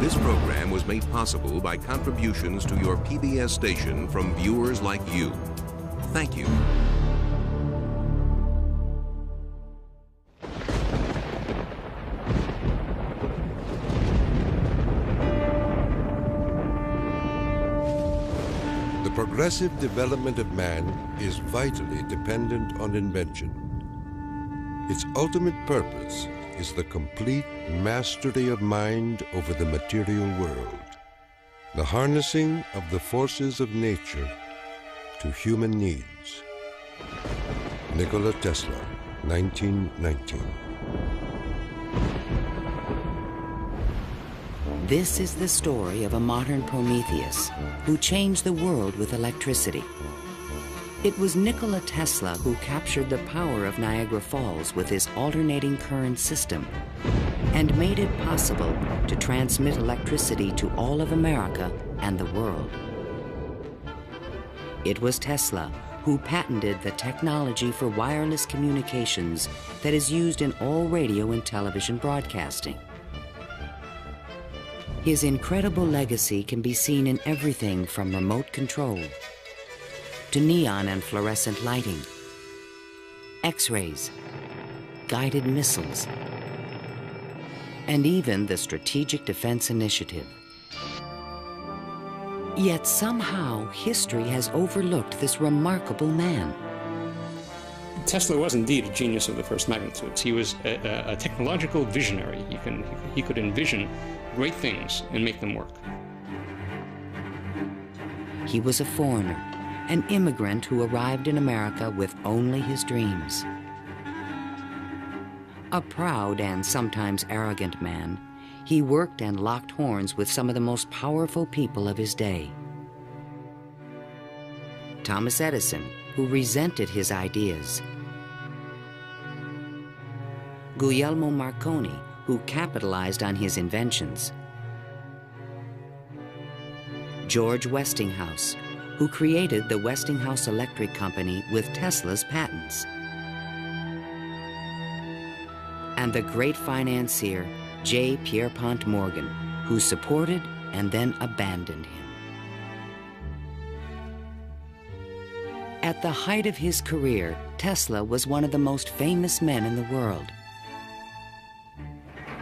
This program was made possible by contributions to your PBS station from viewers like you. Thank you. The progressive development of man is vitally dependent on invention. Its ultimate purpose is the complete mastery of mind over the material world, the harnessing of the forces of nature to human needs. Nikola Tesla, 1919. This is the story of a modern Prometheus who changed the world with electricity. It was Nikola Tesla who captured the power of Niagara Falls with his alternating current system and made it possible to transmit electricity to all of America and the world. It was Tesla who patented the technology for wireless communications that is used in all radio and television broadcasting. His incredible legacy can be seen in everything from remote control to neon and fluorescent lighting, X-rays, guided missiles, and even the Strategic Defense Initiative. Yet somehow history has overlooked this remarkable man. Tesla was indeed a genius of the first magnitude. He was a technological visionary. He could envision great things and make them work. He was a foreigner, an immigrant who arrived in America with only his dreams. A proud and sometimes arrogant man, he worked and locked horns with some of the most powerful people of his day. Thomas Edison, who resented his ideas. Guglielmo Marconi, who capitalized on his inventions. George Westinghouse, who created the Westinghouse Electric Company with Tesla's patents. And the great financier, J. Pierpont Morgan, who supported and then abandoned him. At the height of his career, Tesla was one of the most famous men in the world.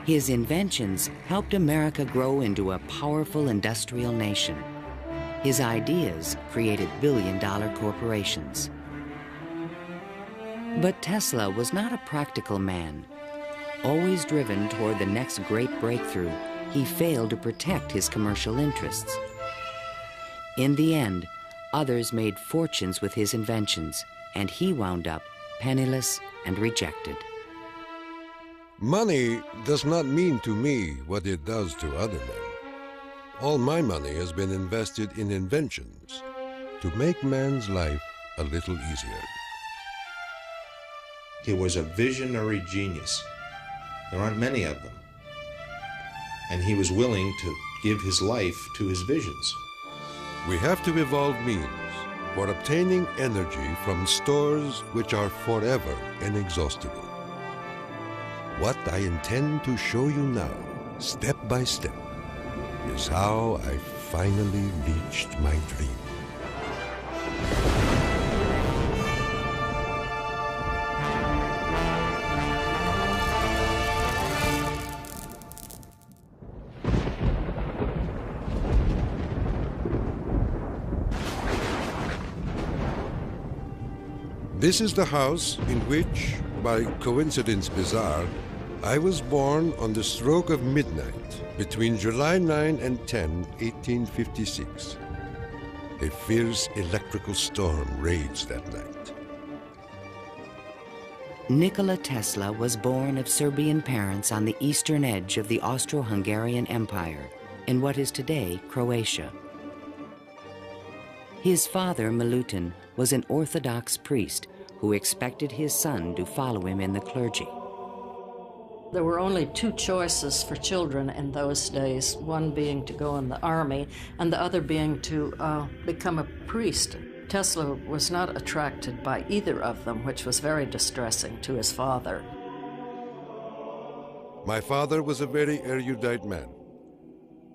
His inventions helped America grow into a powerful industrial nation. His ideas created billion-dollar corporations. But Tesla was not a practical man. Always driven toward the next great breakthrough, he failed to protect his commercial interests. In the end, others made fortunes with his inventions, and he wound up penniless and rejected. Money does not mean to me what it does to other men. All my money has been invested in inventions to make man's life a little easier. He was a visionary genius. There aren't many of them. And he was willing to give his life to his visions. We have to evolve means for obtaining energy from stores which are forever inexhaustible. What I intend to show you now, step by step, is how I finally reached my dream. This is the house in which, by coincidence bizarre, I was born on the stroke of midnight between July 9 and 10, 1856. A fierce electrical storm raged that night. Nikola Tesla was born of Serbian parents on the eastern edge of the Austro-Hungarian Empire, in what is today Croatia. His father, Milutin, was an Orthodox priest who expected his son to follow him in the clergy. There were only two choices for children in those days, one being to go in the army and the other being to become a priest. Tesla was not attracted by either of them, which was very distressing to his father. My father was a very erudite man.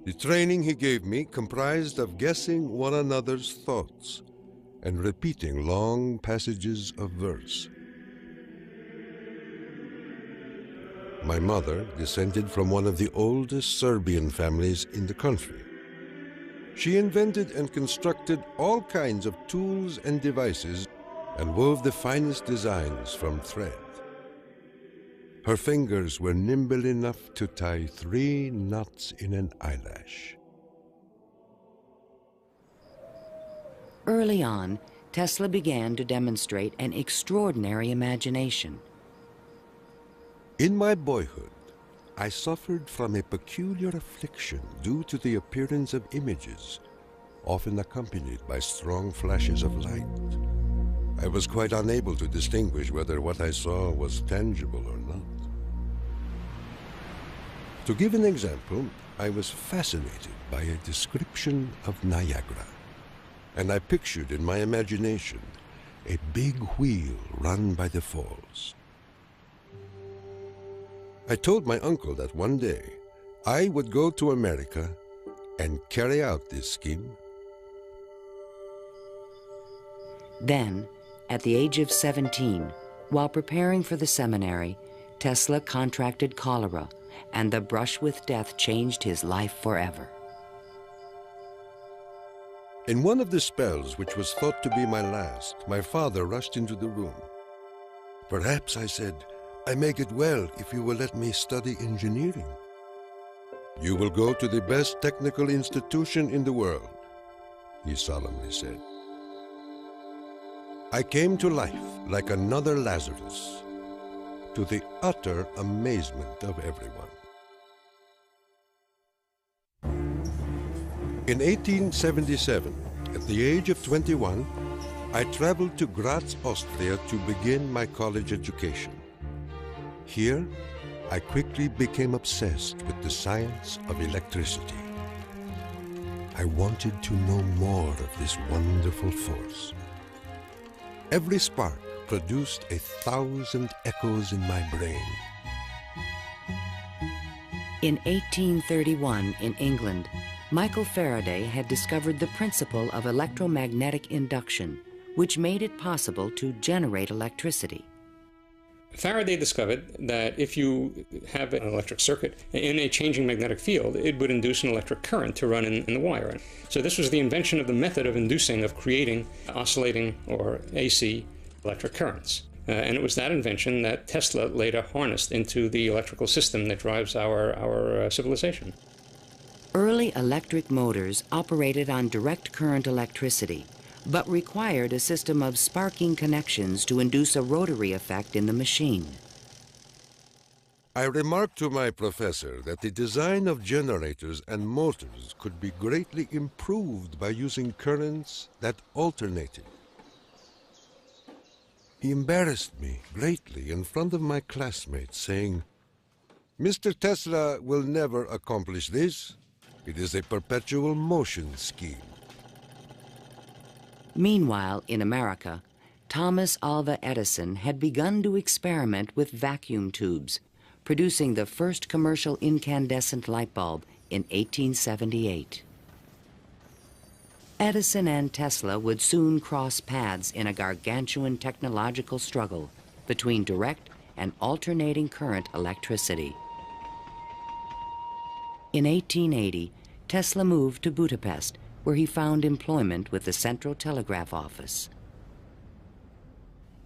The training he gave me comprised of guessing one another's thoughts and repeating long passages of verse. My mother descended from one of the oldest Serbian families in the country. She invented and constructed all kinds of tools and devices and wove the finest designs from thread. Her fingers were nimble enough to tie 3 knots in an eyelash. Early on, Tesla began to demonstrate an extraordinary imagination. In my boyhood, I suffered from a peculiar affliction due to the appearance of images, often accompanied by strong flashes of light. I was quite unable to distinguish whether what I saw was tangible or not. To give an example, I was fascinated by a description of Niagara, and I pictured in my imagination a big wheel run by the falls. I told my uncle that one day I would go to America and carry out this scheme. Then, at the age of 17, while preparing for the seminary, Tesla contracted cholera, and the brush with death changed his life forever. In one of the spells, which was thought to be my last, my father rushed into the room. "Perhaps," I said, "I may get well if you will let me study engineering." "You will go to the best technical institution in the world," he solemnly said. I came to life like another Lazarus, to the utter amazement of everyone. In 1877, at the age of 21, I traveled to Graz, Austria to begin my college education. Here, I quickly became obsessed with the science of electricity. I wanted to know more of this wonderful force. Every spark produced 1,000 echoes in my brain. In 1831, in England, Michael Faraday had discovered the principle of electromagnetic induction, which made it possible to generate electricity. Faraday discovered that if you have an electric circuit in a changing magnetic field, it would induce an electric current to run in the wire. So this was the invention of the method of creating oscillating or AC electric currents. And it was that invention that Tesla later harnessed into the electrical system that drives our civilization. Early electric motors operated on direct current electricity, but required a system of sparking connections to induce a rotary effect in the machine. I remarked to my professor that the design of generators and motors could be greatly improved by using currents that alternated. He embarrassed me greatly in front of my classmates, saying, "Mr. Tesla will never accomplish this. It is a perpetual motion scheme." Meanwhile, in America, Thomas Alva Edison had begun to experiment with vacuum tubes, producing the first commercial incandescent light bulb in 1878. Edison and Tesla would soon cross paths in a gargantuan technological struggle between direct and alternating current electricity. In 1880, Tesla moved to Budapest, where he found employment with the Central Telegraph Office.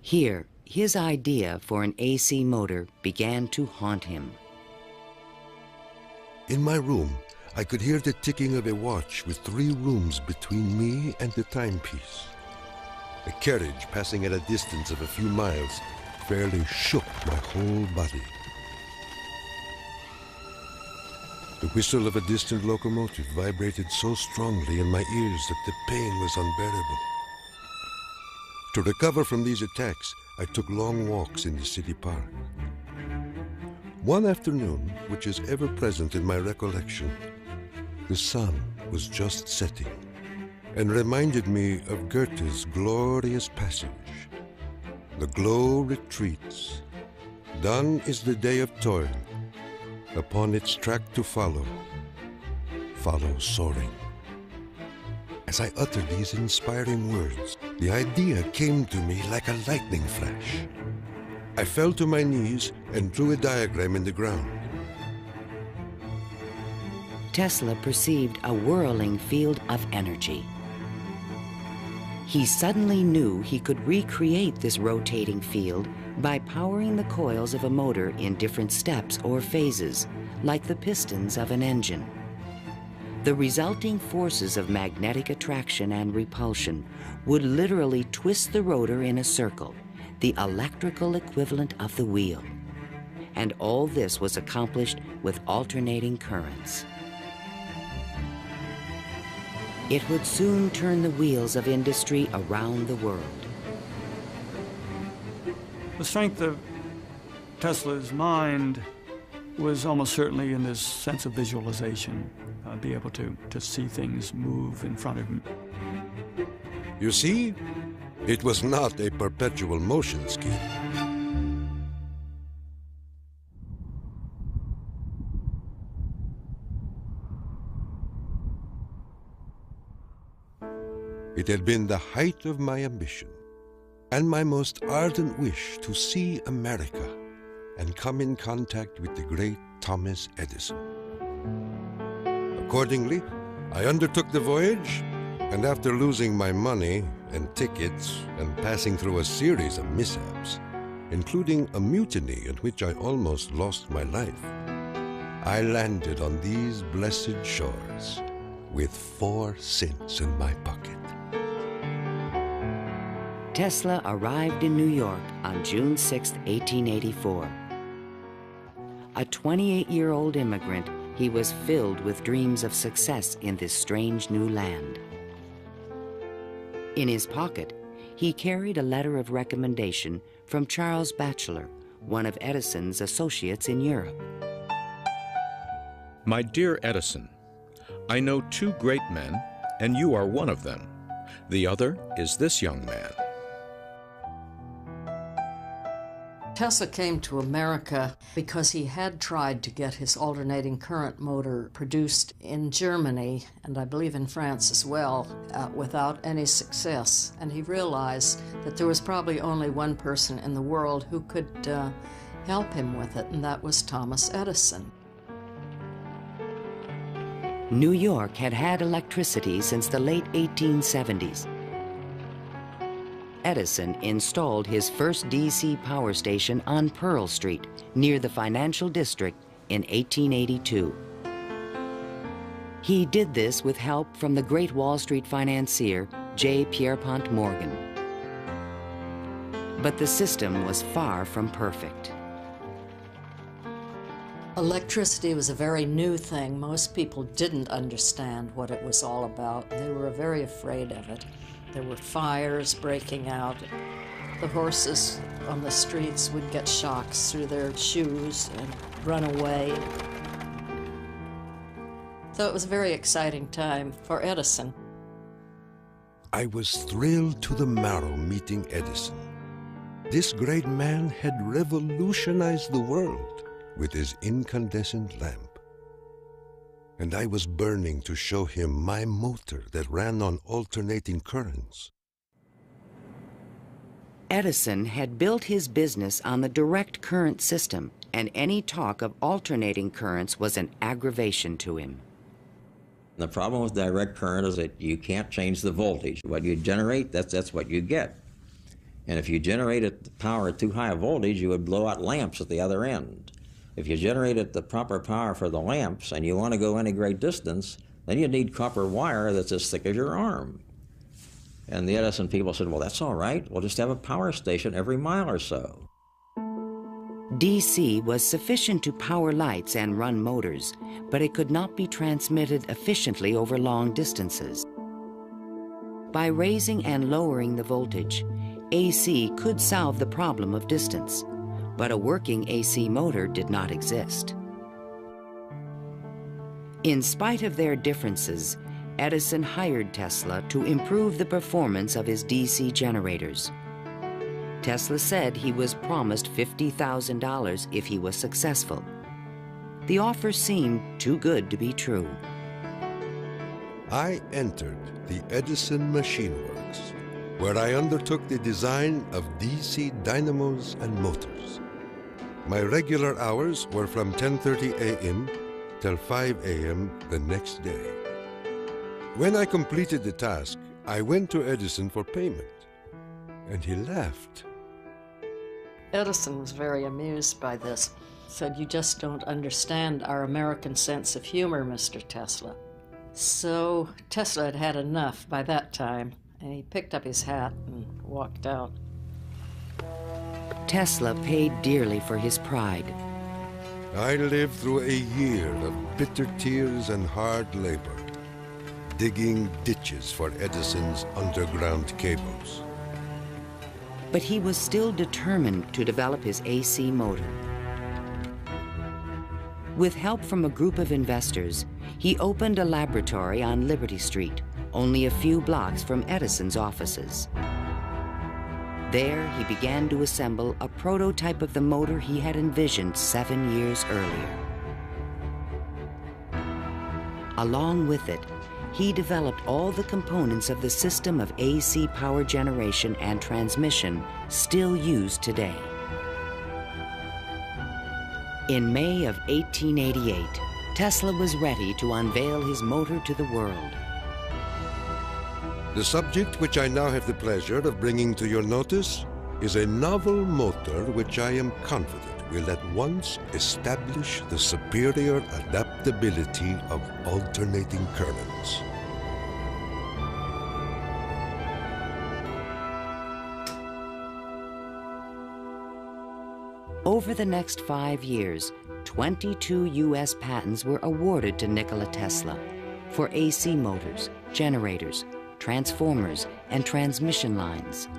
Here, his idea for an AC motor began to haunt him. In my room, I could hear the ticking of a watch with 3 rooms between me and the timepiece. A carriage passing at a distance of a few miles fairly shook my whole body. The whistle of a distant locomotive vibrated so strongly in my ears that the pain was unbearable. To recover from these attacks, I took long walks in the city park. One afternoon, which is ever present in my recollection, the sun was just setting and reminded me of Goethe's glorious passage. The glow retreats. Done is the day of toil, upon its track to follow. follow soaring. As I uttered these inspiring words, the idea came to me like a lightning flash. I fell to my knees and drew a diagram in the ground. Tesla perceived a whirling field of energy. He suddenly knew he could recreate this rotating field by powering the coils of a motor in different steps or phases, like the pistons of an engine. The resulting forces of magnetic attraction and repulsion would literally twist the rotor in a circle, the electrical equivalent of the wheel. And all this was accomplished with alternating currents. It would soon turn the wheels of industry around the world. The strength of Tesla's mind was almost certainly in this sense of visualization, be able to see things move in front of him. You see, it was not a perpetual motion scheme. It had been the height of my ambition and my most ardent wish to see America and come in contact with the great Thomas Edison. Accordingly, I undertook the voyage, and after losing my money and tickets and passing through a series of mishaps, including a mutiny in which I almost lost my life, I landed on these blessed shores with 4 cents in my pocket. Tesla arrived in New York on June 6, 1884. A 28-year-old immigrant, he was filled with dreams of success in this strange new land. In his pocket, he carried a letter of recommendation from Charles Batchelor, one of Edison's associates in Europe. My dear Edison, I know 2 great men, and you are one of them. The other is this young man. Tesla came to America because he had tried to get his alternating current motor produced in Germany, and I believe in France as well, without any success. And he realized that there was probably only one person in the world who could help him with it, and that was Thomas Edison. New York had had electricity since the late 1870s. Edison installed his first DC power station on Pearl Street, near the financial district, in 1882. He did this with help from the great Wall Street financier, J. Pierpont Morgan. But the system was far from perfect. Electricity was a very new thing. Most people didn't understand what it was all about. They were very afraid of it. There were fires breaking out. The horses on the streets would get shocks through their shoes and run away. So it was a very exciting time for Edison. I was thrilled to the marrow meeting Edison. This great man had revolutionized the world with his incandescent lamp. And I was burning to show him my motor that ran on alternating currents. Edison had built his business on the direct current system, and any talk of alternating currents was an aggravation to him. The problem with direct current is that you can't change the voltage. What you generate, that's what you get. And if you generated the power at too high a voltage, you would blow out lamps at the other end. If you generated the proper power for the lamps and you want to go any great distance, then you need copper wire that's as thick as your arm. And the Edison people said, well, that's all right. We'll just have a power station every mile or so. DC was sufficient to power lights and run motors, but it could not be transmitted efficiently over long distances. By raising and lowering the voltage, AC could solve the problem of distance, but a working AC motor did not exist. In spite of their differences, Edison hired Tesla to improve the performance of his DC generators. Tesla said he was promised $50,000 if he was successful. The offer seemed too good to be true. I entered the Edison Machine Works, where I undertook the design of DC dynamos and motors. My regular hours were from 10:30 a.m. till 5 a.m. the next day. When I completed the task, I went to Edison for payment, and he laughed. Edison was very amused by this. Said, "You just don't understand our American sense of humor, Mr. Tesla." So Tesla had had enough by that time, and he picked up his hat and walked out. Tesla paid dearly for his pride. I lived through a year of bitter tears and hard labor, digging ditches for Edison's underground cables. But he was still determined to develop his AC motor. With help from a group of investors, he opened a laboratory on Liberty Street, only a few blocks from Edison's offices. There, he began to assemble a prototype of the motor he had envisioned 7 years earlier. Along with it, he developed all the components of the system of AC power generation and transmission still used today. In May of 1888, Tesla was ready to unveil his motor to the world. The subject which I now have the pleasure of bringing to your notice is a novel motor which I am confident will at once establish the superior adaptability of alternating currents. Over the next 5 years, 22 U.S. patents were awarded to Nikola Tesla for AC motors, generators, transformers, and transmission lines,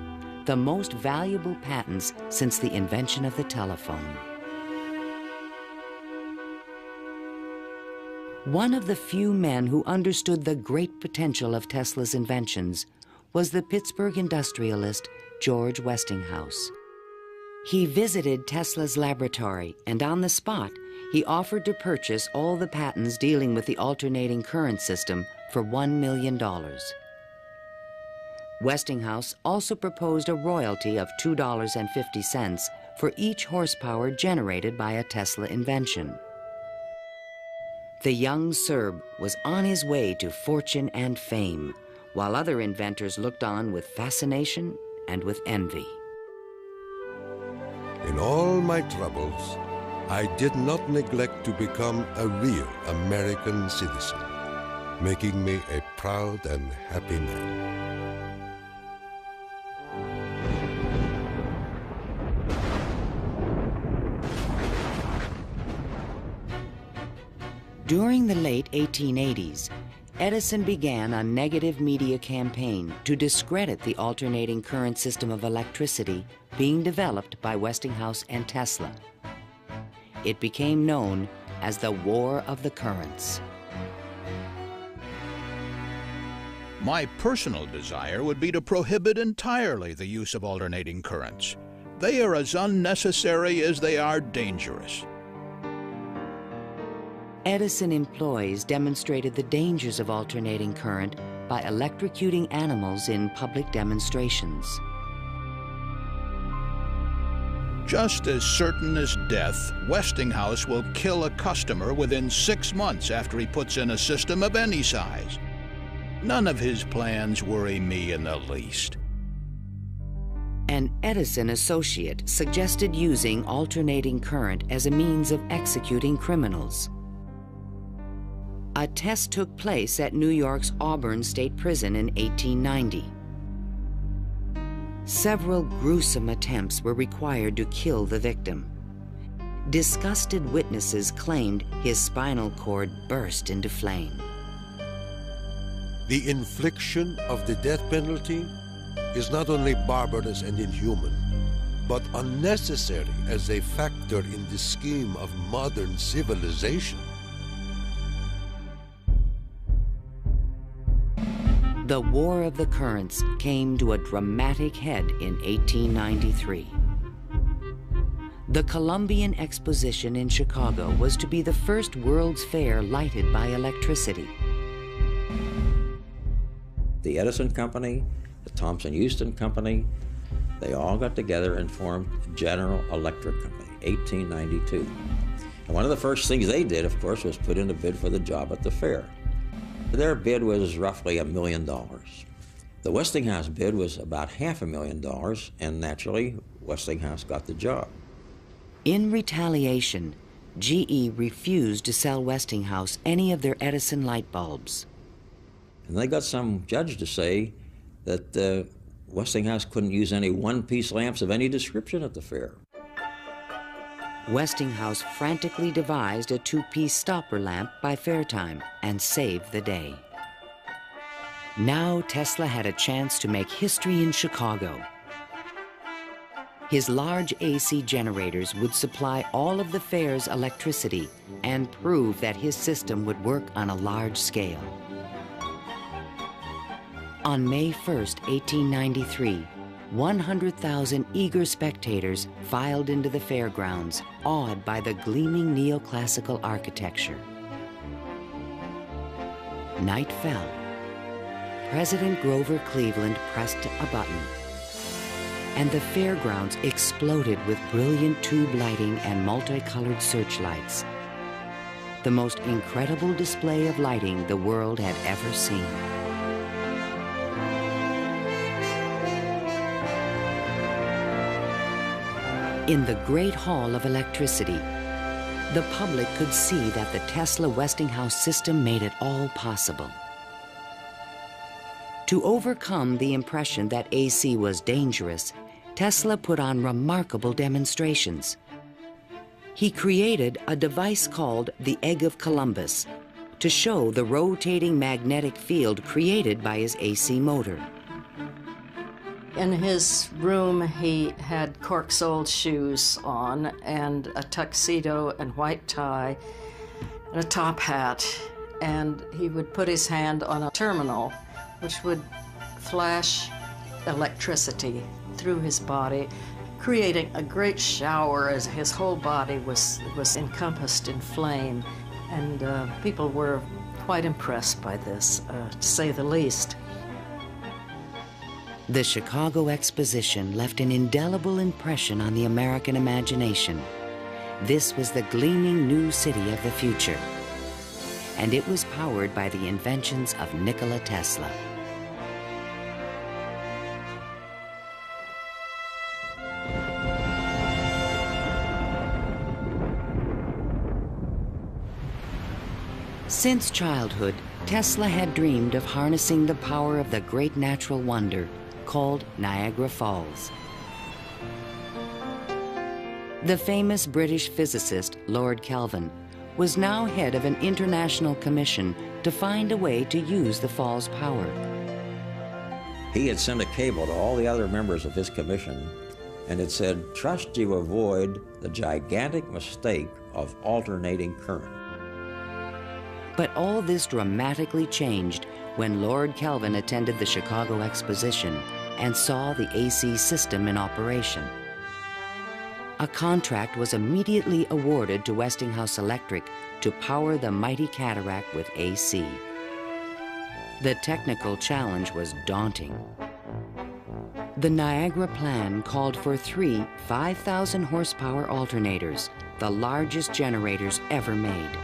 the most valuable patents since the invention of the telephone. One of the few men who understood the great potential of Tesla's inventions was the Pittsburgh industrialist George Westinghouse. He visited Tesla's laboratory, and on the spot, he offered to purchase all the patents dealing with the alternating current system for $1 million. Westinghouse also proposed a royalty of $2.50 for each horsepower generated by a Tesla invention. The young Serb was on his way to fortune and fame, while other inventors looked on with fascination and with envy. In all my troubles, I did not neglect to become a real American citizen, making me a proud and happy man. During the late 1880s, Edison began a negative media campaign to discredit the alternating current system of electricity being developed by Westinghouse and Tesla. It became known as the War of the Currents. My personal desire would be to prohibit entirely the use of alternating currents. They are as unnecessary as they are dangerous. Edison employees demonstrated the dangers of alternating current by electrocuting animals in public demonstrations. Just as certain as death, Westinghouse will kill a customer within 6 months after he puts in a system of any size. None of his plans worry me in the least. An Edison associate suggested using alternating current as a means of executing criminals. A test took place at New York's Auburn State Prison in 1890. Several gruesome attempts were required to kill the victim. Disgusted witnesses claimed his spinal cord burst into flame. The infliction of the death penalty is not only barbarous and inhuman, but unnecessary as a factor in the scheme of modern civilization. The War of the Currents came to a dramatic head in 1893. The Columbian Exposition in Chicago was to be the first World's Fair lighted by electricity. The Edison Company, the Thomson-Houston Company, they all got together and formed General Electric Company, 1892. And one of the first things they did, of course, was put in a bid for the job at the fair. Their bid was roughly $1 million. The Westinghouse bid was about $500,000, and naturally, Westinghouse got the job. In retaliation, GE refused to sell Westinghouse any of their Edison light bulbs. And they got some judge to say that Westinghouse couldn't use any one-piece lamps of any description at the fair. Westinghouse frantically devised a two-piece stopper lamp by fair time and saved the day. Now Tesla had a chance to make history in Chicago. His large AC generators would supply all of the fair's electricity and prove that his system would work on a large scale. On May 1st, 1893, 100,000 eager spectators filed into the fairgrounds, awed by the gleaming neoclassical architecture. Night fell. President Grover Cleveland pressed a button, and the fairgrounds exploded with brilliant tube lighting and multicolored searchlights. The most incredible display of lighting the world had ever seen. In the Great Hall of Electricity, the public could see that the Tesla Westinghouse system made it all possible. To overcome the impression that AC was dangerous, Tesla put on remarkable demonstrations. He created a device called the Egg of Columbus to show the rotating magnetic field created by his AC motor. In his room, he had cork-soled shoes on and a tuxedo and white tie and a top hat, and he would put his hand on a terminal which would flash electricity through his body, creating a great shower as his whole body was encompassed in flame, and people were quite impressed by this, to say the least. The Chicago Exposition left an indelible impression on the American imagination. This was the gleaming new city of the future, and it was powered by the inventions of Nikola Tesla. Since childhood, Tesla had dreamed of harnessing the power of the great natural wonder called Niagara Falls. The famous British physicist, Lord Kelvin, was now head of an international commission to find a way to use the fall's power. He had sent a cable to all the other members of his commission, and it said, "Trust you avoid the gigantic mistake of alternating current." But all this dramatically changed when Lord Kelvin attended the Chicago Exposition and saw the AC system in operation. A contract was immediately awarded to Westinghouse Electric to power the mighty cataract with AC. The technical challenge was daunting. The Niagara plan called for 3 5,000 horsepower alternators, the largest generators ever made.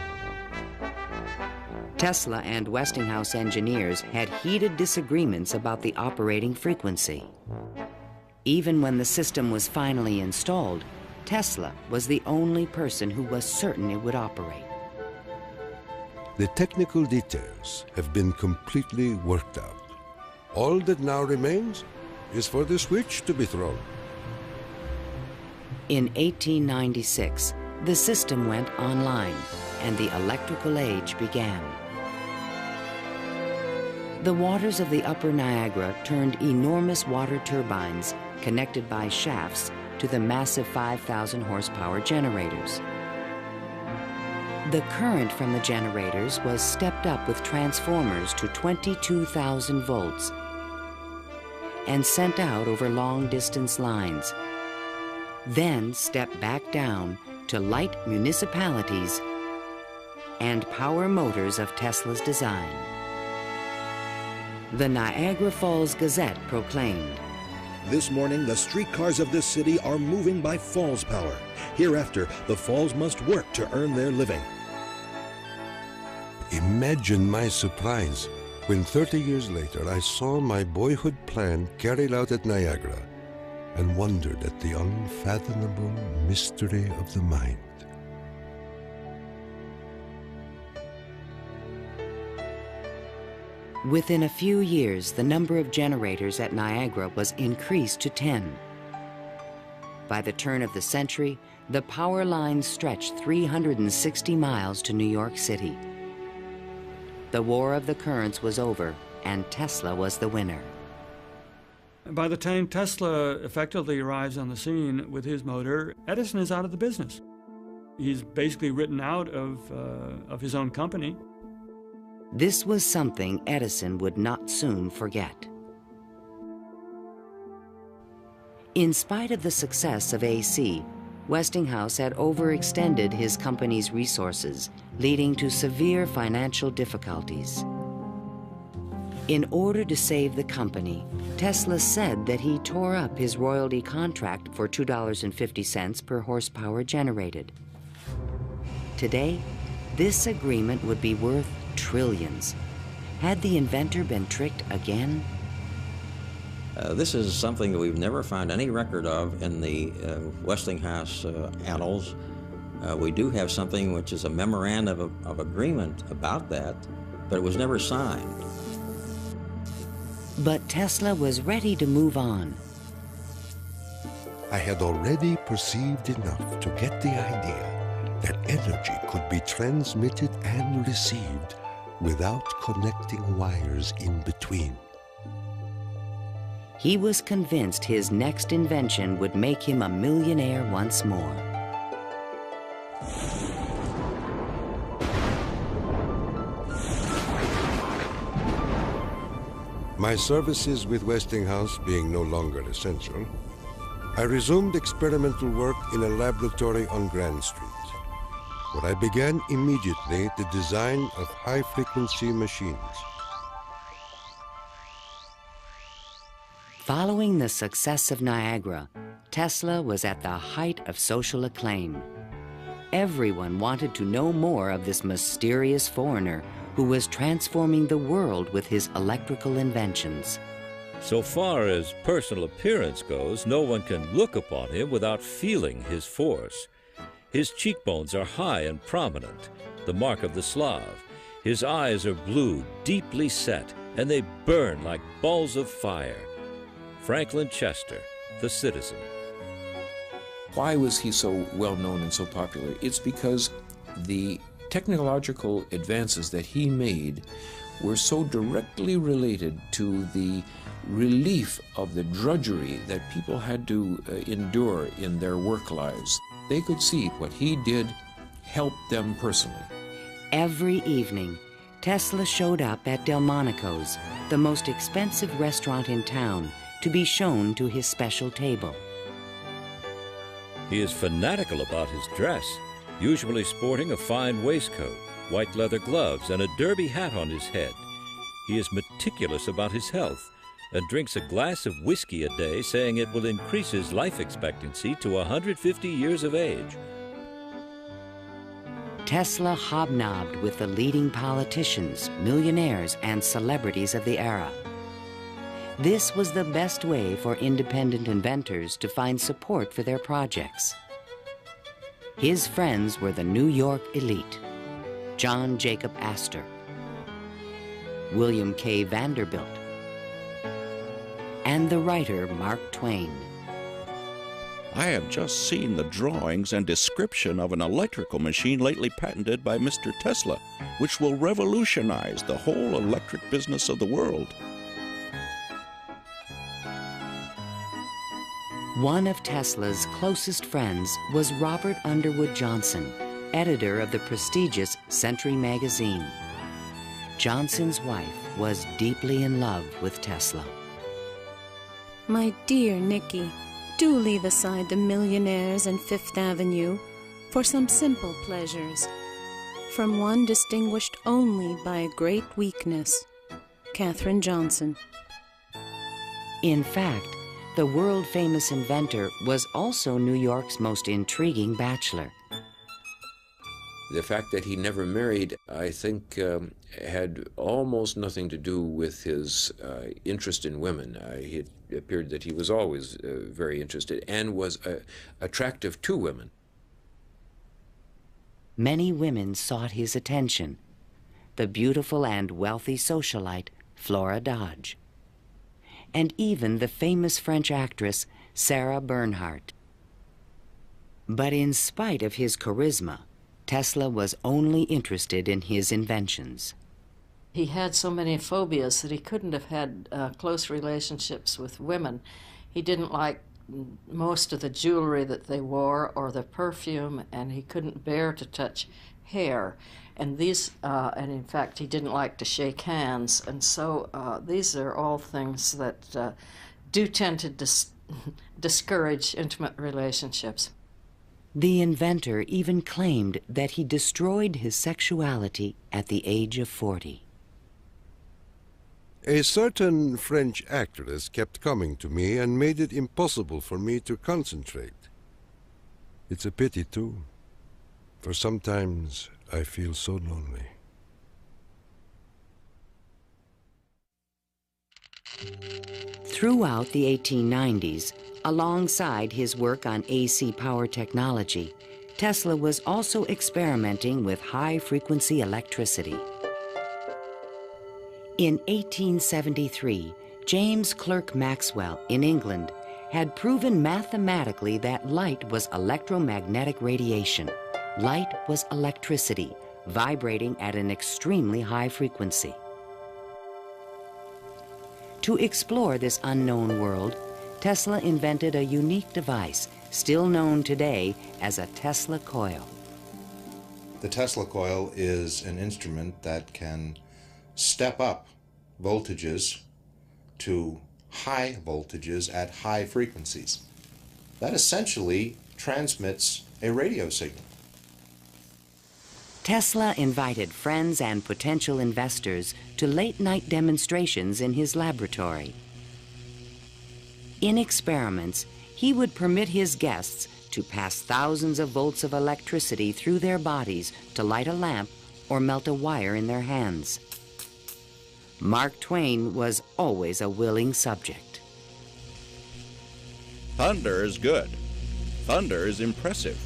Tesla and Westinghouse engineers had heated disagreements about the operating frequency. Even when the system was finally installed, Tesla was the only person who was certain it would operate. The technical details have been completely worked out. All that now remains is for the switch to be thrown. In 1896, the system went online and the electrical age began. The waters of the upper Niagara turned enormous water turbines connected by shafts to the massive 5,000 horsepower generators. The current from the generators was stepped up with transformers to 22,000 volts and sent out over long-distance lines, then stepped back down to light municipalities and power motors of Tesla's design. The Niagara Falls Gazette proclaimed, "This morning, the streetcars of this city are moving by Falls power. Hereafter, the Falls must work to earn their living." Imagine my surprise when 30 years later I saw my boyhood plan carried out at Niagara and wondered at the unfathomable mystery of the mind. Within a few years, the number of generators at Niagara was increased to 10. By the turn of the century, the power lines stretched 360 miles to New York City. The War of the Currents was over, and Tesla was the winner. By the time Tesla effectively arrives on the scene with his motor, Edison is out of the business. He's basically written out of his own company. This was something Edison would not soon forget. In spite of the success of AC, Westinghouse had overextended his company's resources, leading to severe financial difficulties. In order to save the company, Tesla said that he tore up his royalty contract for $2.50 per horsepower generated. Today, this agreement would be worth trillions. Had the inventor been tricked again? This is something that we've never found any record of in the Westinghouse annals. We do have something which is a memorandum of agreement about that, but it was never signed. But Tesla was ready to move on. I had already perceived enough to get the idea that energy could be transmitted and received without connecting wires in between. He was convinced his next invention would make him a millionaire once more. My services with Westinghouse being no longer essential, I resumed experimental work in a laboratory on Grand Street, where I began immediately the design of high-frequency machines. Following the success of Niagara, Tesla was at the height of social acclaim. Everyone wanted to know more of this mysterious foreigner who was transforming the world with his electrical inventions. So far as personal appearance goes, no one can look upon him without feeling his force. His cheekbones are high and prominent, the mark of the Slav. His eyes are blue, deeply set, and they burn like balls of fire. Franklin Chester, the Citizen. Why was he so well known and so popular? It's because the technological advances that he made were so directly related to the relief of the drudgery that people had to endure in their work lives. They could see what he did helped them personally. Every evening, Tesla showed up at Delmonico's, the most expensive restaurant in town, to be shown to his special table. He is fanatical about his dress, usually sporting a fine waistcoat, white leather gloves, and a derby hat on his head. He is meticulous about his health and drinks a glass of whiskey a day, saying it will increase his life expectancy to 150 years of age. Tesla hobnobbed with the leading politicians, millionaires, and celebrities of the era. This was the best way for independent inventors to find support for their projects. His friends were the New York elite, John Jacob Astor, William K. Vanderbilt, and the writer Mark Twain. I have just seen the drawings and description of an electrical machine lately patented by Mr. Tesla, which will revolutionize the whole electric business of the world. One of Tesla's closest friends was Robert Underwood Johnson, editor of the prestigious Century magazine. Johnson's wife was deeply in love with Tesla. My dear Nicky, do leave aside the millionaires and Fifth Avenue for some simple pleasures, from one distinguished only by a great weakness. Katherine Johnson. In fact, the world-famous inventor was also New York's most intriguing bachelor. The fact that he never married, I think, had almost nothing to do with his interest in women. It appeared that he was always very interested and was attractive to women. Many women sought his attention. The beautiful and wealthy socialite, Flora Dodge, and even the famous French actress, Sarah Bernhardt. But in spite of his charisma, Tesla was only interested in his inventions. He had so many phobias that he couldn't have had close relationships with women. He didn't like most of the jewelry that they wore or the perfume, and he couldn't bear to touch hair. And and in fact, he didn't like to shake hands. And so these are all things that do tend to discourage intimate relationships. The inventor even claimed that he destroyed his sexuality at the age of 40. A certain French actress kept coming to me and made it impossible for me to concentrate. It's a pity, too, for sometimes I feel so lonely. Throughout the 1890s, alongside his work on AC power technology, Tesla was also experimenting with high-frequency electricity. In 1873, James Clerk Maxwell in England had proven mathematically that light was electromagnetic radiation. Light was electricity, vibrating at an extremely high frequency. To explore this unknown world, Tesla invented a unique device, still known today as a Tesla coil. The Tesla coil is an instrument that can step up voltages to high voltages at high frequencies. That essentially transmits a radio signal. Tesla invited friends and potential investors to late-night demonstrations in his laboratory. In experiments, he would permit his guests to pass thousands of volts of electricity through their bodies to light a lamp or melt a wire in their hands. Mark Twain was always a willing subject. Thunder is good. Thunder is impressive.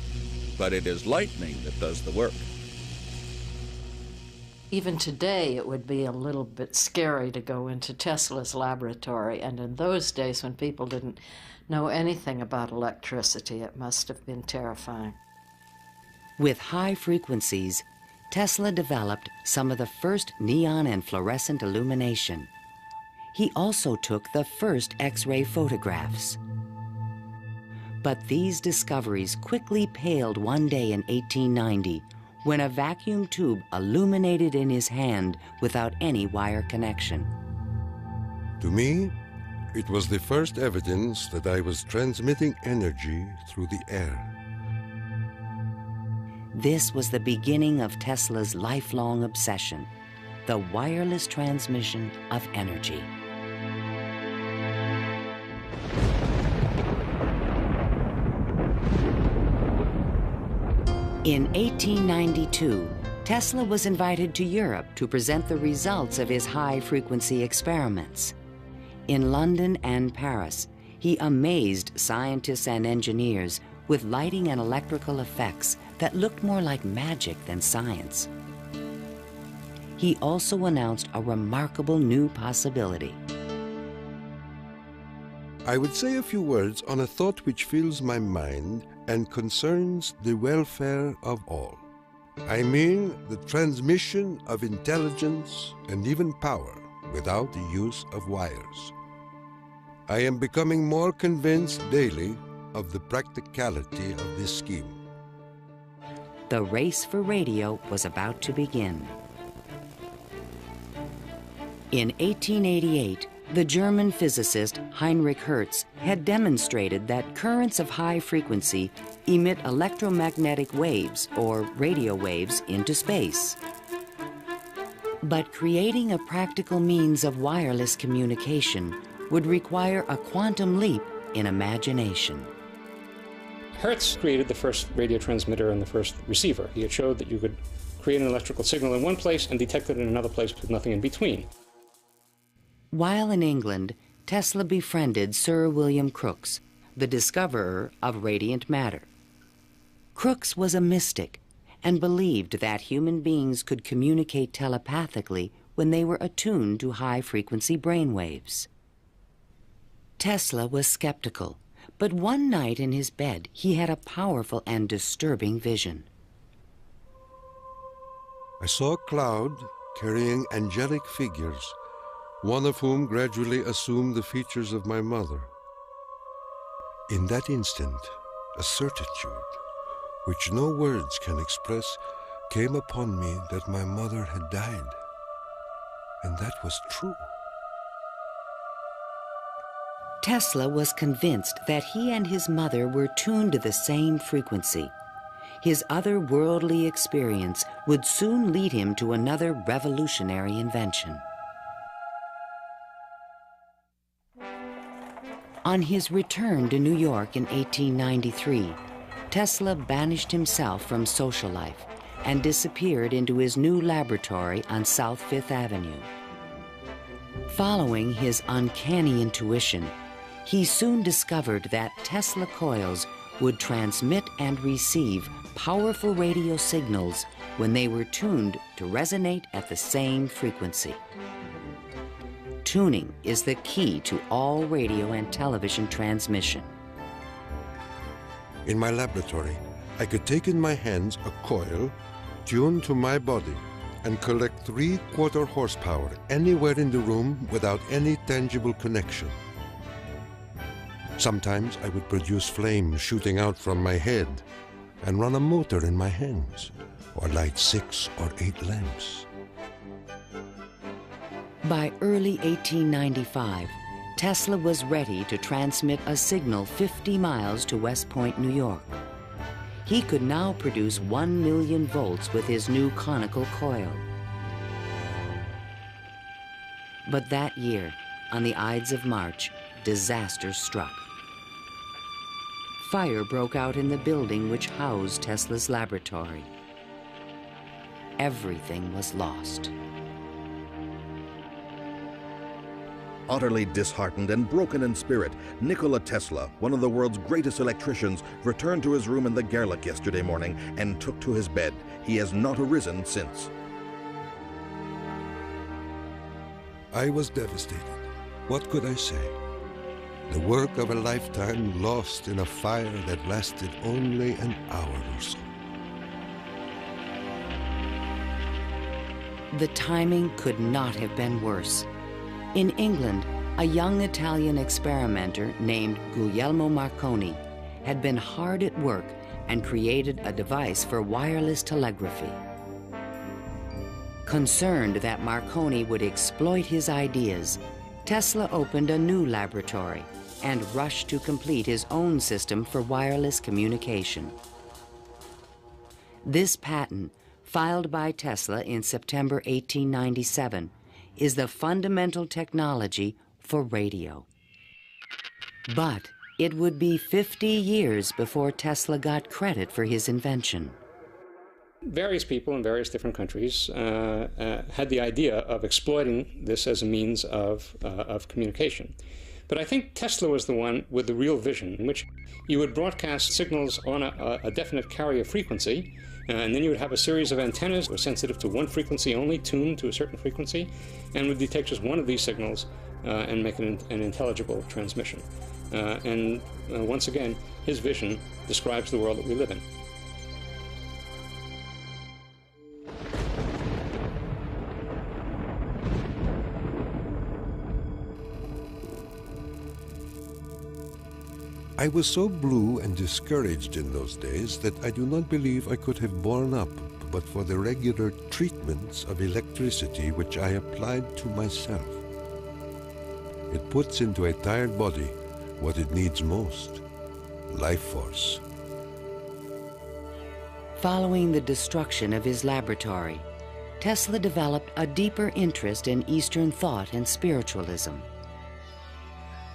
But it is lightning that does the work. Even today, it would be a little bit scary to go into Tesla's laboratory, and in those days when people didn't know anything about electricity, it must have been terrifying. With high frequencies, Tesla developed some of the first neon and fluorescent illumination. He also took the first X-ray photographs. But these discoveries quickly paled one day in 1890 when a vacuum tube illuminated in his hand without any wire connection. To me, it was the first evidence that I was transmitting energy through the air. This was the beginning of Tesla's lifelong obsession, the wireless transmission of energy. In 1892, Tesla was invited to Europe to present the results of his high-frequency experiments. In London and Paris, he amazed scientists and engineers with lighting and electrical effects that looked more like magic than science. He also announced a remarkable new possibility. I would say a few words on a thought which fills my mind and concerns the welfare of all. I mean the transmission of intelligence and even power without the use of wires. I am becoming more convinced daily of the practicality of this scheme. The race for radio was about to begin. In 1888, the German physicist Heinrich Hertz had demonstrated that currents of high frequency emit electromagnetic waves, or radio waves, into space. But creating a practical means of wireless communication would require a quantum leap in imagination. Hertz created the first radio transmitter and the first receiver. He had showed that you could create an electrical signal in one place and detect it in another place with nothing in between. While in England, Tesla befriended Sir William Crookes, the discoverer of radiant matter. Crookes was a mystic and believed that human beings could communicate telepathically when they were attuned to high-frequency brainwaves. Tesla was skeptical, but one night in his bed he had a powerful and disturbing vision. I saw a cloud carrying angelic figures, one of whom gradually assumed the features of my mother. In that instant, a certitude, which no words can express, came upon me that my mother had died. And that was true. Tesla was convinced that he and his mother were tuned to the same frequency. His otherworldly experience would soon lead him to another revolutionary invention. On his return to New York in 1893, Tesla banished himself from social life and disappeared into his new laboratory on South Fifth Avenue. Following his uncanny intuition, he soon discovered that Tesla coils would transmit and receive powerful radio signals when they were tuned to resonate at the same frequency. Tuning is the key to all radio and television transmission. In my laboratory, I could take in my hands a coil tuned to my body and collect 3/4 horsepower anywhere in the room without any tangible connection. Sometimes I would produce flames shooting out from my head and run a motor in my hands, or light 6 or 8 lamps. By early 1895, Tesla was ready to transmit a signal 50 miles to West Point, New York. He could now produce 1 million volts with his new conical coil. But that year, on the Ides of March, disaster struck. Fire broke out in the building which housed Tesla's laboratory. Everything was lost. Utterly disheartened and broken in spirit, Nikola Tesla, one of the world's greatest electricians, returned to his room in the Gerlach yesterday morning and took to his bed. He has not arisen since. I was devastated. What could I say? The work of a lifetime lost in a fire that lasted only an hour or so. The timing could not have been worse. In England, a young Italian experimenter named Guglielmo Marconi had been hard at work and created a device for wireless telegraphy. Concerned that Marconi would exploit his ideas, Tesla opened a new laboratory and rushed to complete his own system for wireless communication. This patent, filed by Tesla in September 1897, is the fundamental technology for radio. But it would be 50 years before Tesla got credit for his invention. Various people in various different countries had the idea of exploiting this as a means of communication. But I think Tesla was the one with the real vision, in which you would broadcast signals on a definite carrier frequency, and then you would have a series of antennas that were sensitive to one frequency only, tuned to a certain frequency, and would detect just one of these signals and make it an intelligible transmission. Once again, his vision describes the world that we live in. I was so blue and discouraged in those days that I do not believe I could have borne up but for the regular treatments of electricity which I applied to myself. It puts into a tired body what it needs most, life force. Following the destruction of his laboratory, Tesla developed a deeper interest in Eastern thought and spiritualism.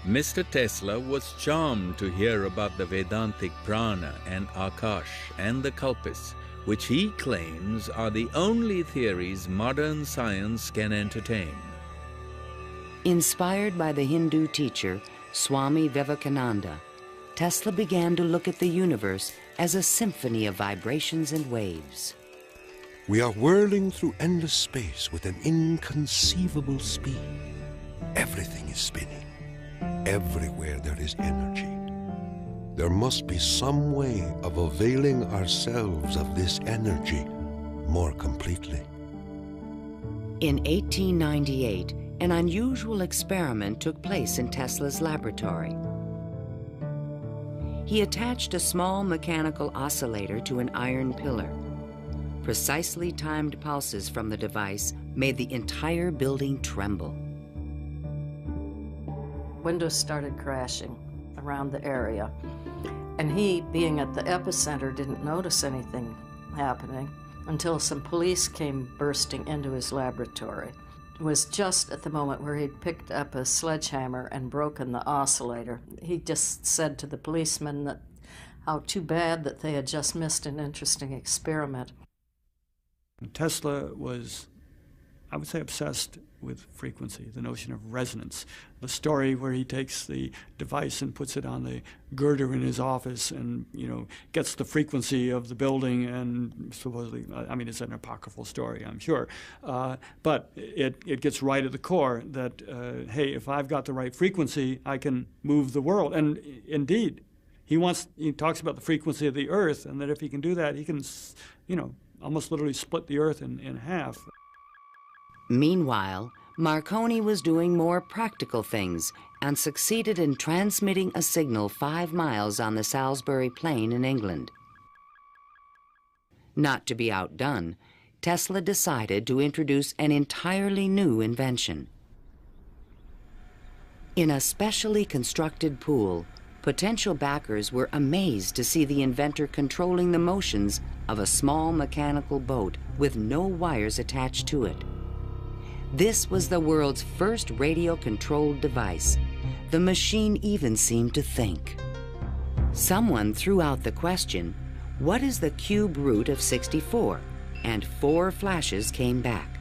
Mr. Tesla was charmed to hear about the Vedantic prana and Akash and the Kalpis, which he claims are the only theories modern science can entertain. Inspired by the Hindu teacher Swami Vivekananda, Tesla began to look at the universe as a symphony of vibrations and waves. We are whirling through endless space with an inconceivable speed. Everything is spinning. Everywhere there is energy. There must be some way of availing ourselves of this energy more completely. In 1898, an unusual experiment took place in Tesla's laboratory. He attached a small mechanical oscillator to an iron pillar. Precisely timed pulses from the device made the entire building tremble. Windows started crashing around the area, and he, being at the epicenter, didn't notice anything happening until some police came bursting into his laboratory. It was just at the moment where he'd picked up a sledgehammer and broken the oscillator. He just said to the policemen that how too bad that they had just missed an interesting experiment. Tesla was, I would say, obsessed with frequency, the notion of resonance. The story where he takes the device and puts it on the girder in his office and, gets the frequency of the building and supposedly, it's an apocryphal story, I'm sure, but it gets right at the core that, hey, if I've got the right frequency, I can move the world. And indeed, he talks about the frequency of the Earth, and that if he can do that, he can, almost literally split the Earth in half. Meanwhile, Marconi was doing more practical things and succeeded in transmitting a signal 5 miles on the Salisbury Plain in England. Not to be outdone, Tesla decided to introduce an entirely new invention. In a specially constructed pool, potential backers were amazed to see the inventor controlling the motions of a small mechanical boat with no wires attached to it. This was the world's first radio-controlled device. The machine even seemed to think. Someone threw out the question, what is the cube root of 64? And 4 flashes came back.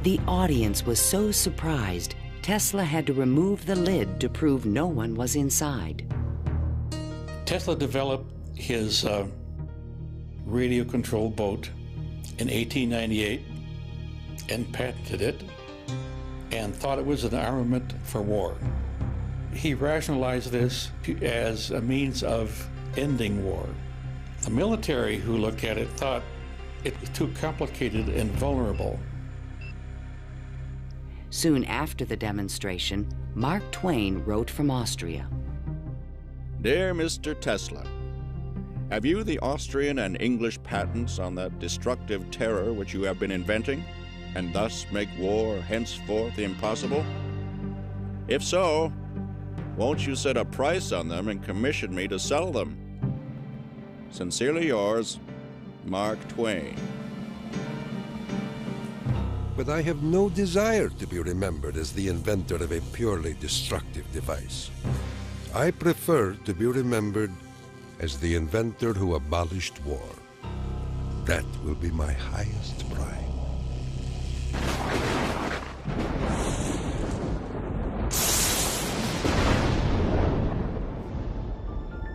The audience was so surprised, Tesla had to remove the lid to prove no one was inside. Tesla developed his radio-controlled boat in 1898 and patented it and thought it was an armament for war. He rationalized this as a means of ending war. The military who looked at it thought it was too complicated and vulnerable. Soon after the demonstration, Mark Twain wrote from Austria. Dear Mr. Tesla, have you the Austrian and English patents on that destructive terror which you have been inventing, and thus make war henceforth impossible? If so, won't you set a price on them and commission me to sell them? Sincerely yours, Mark Twain. But I have no desire to be remembered as the inventor of a purely destructive device. I prefer to be remembered as the inventor who abolished war. That will be my highest pride.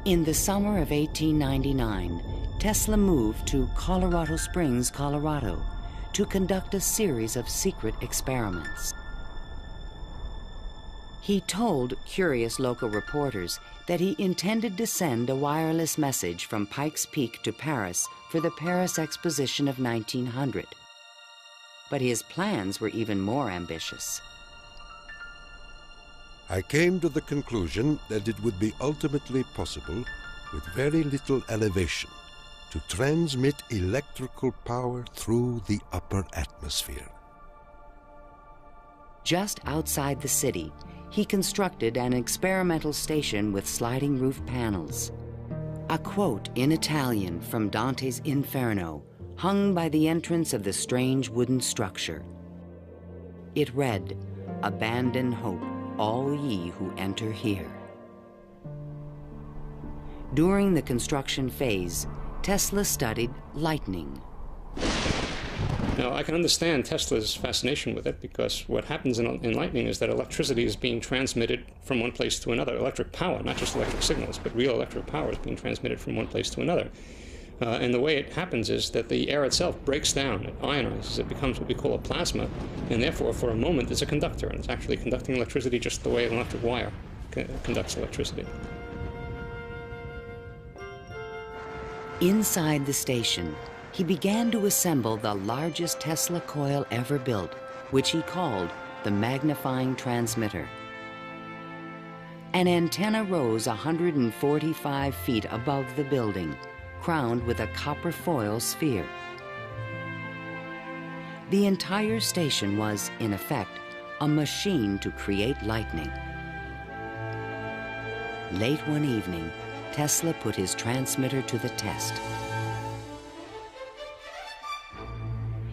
In the summer of 1899, Tesla moved to Colorado Springs, Colorado, to conduct a series of secret experiments. He told curious local reporters that he intended to send a wireless message from Pikes Peak to Paris for the Paris Exposition of 1900. But his plans were even more ambitious. I came to the conclusion that it would be ultimately possible, with very little elevation, to transmit electrical power through the upper atmosphere. Just outside the city, he constructed an experimental station with sliding roof panels. A quote in Italian from Dante's Inferno hung by the entrance of the strange wooden structure. It read, "Abandon hope, all ye who enter here." During the construction phase, Tesla studied lightning. Now, I can understand Tesla's fascination with it, because what happens in lightning is that electricity is being transmitted from one place to another. Electric power, not just electric signals, but real electric power is being transmitted from one place to another. And the way it happens is that the air itself breaks down, it ionizes, it becomes what we call a plasma, and therefore, for a moment, it's a conductor, and it's actually conducting electricity just the way an electric wire conducts electricity. Inside the station, he began to assemble the largest Tesla coil ever built, which he called the magnifying transmitter. An antenna rose 145 feet above the building, crowned with a copper foil sphere. The entire station was, in effect, a machine to create lightning. Late one evening, Tesla put his transmitter to the test.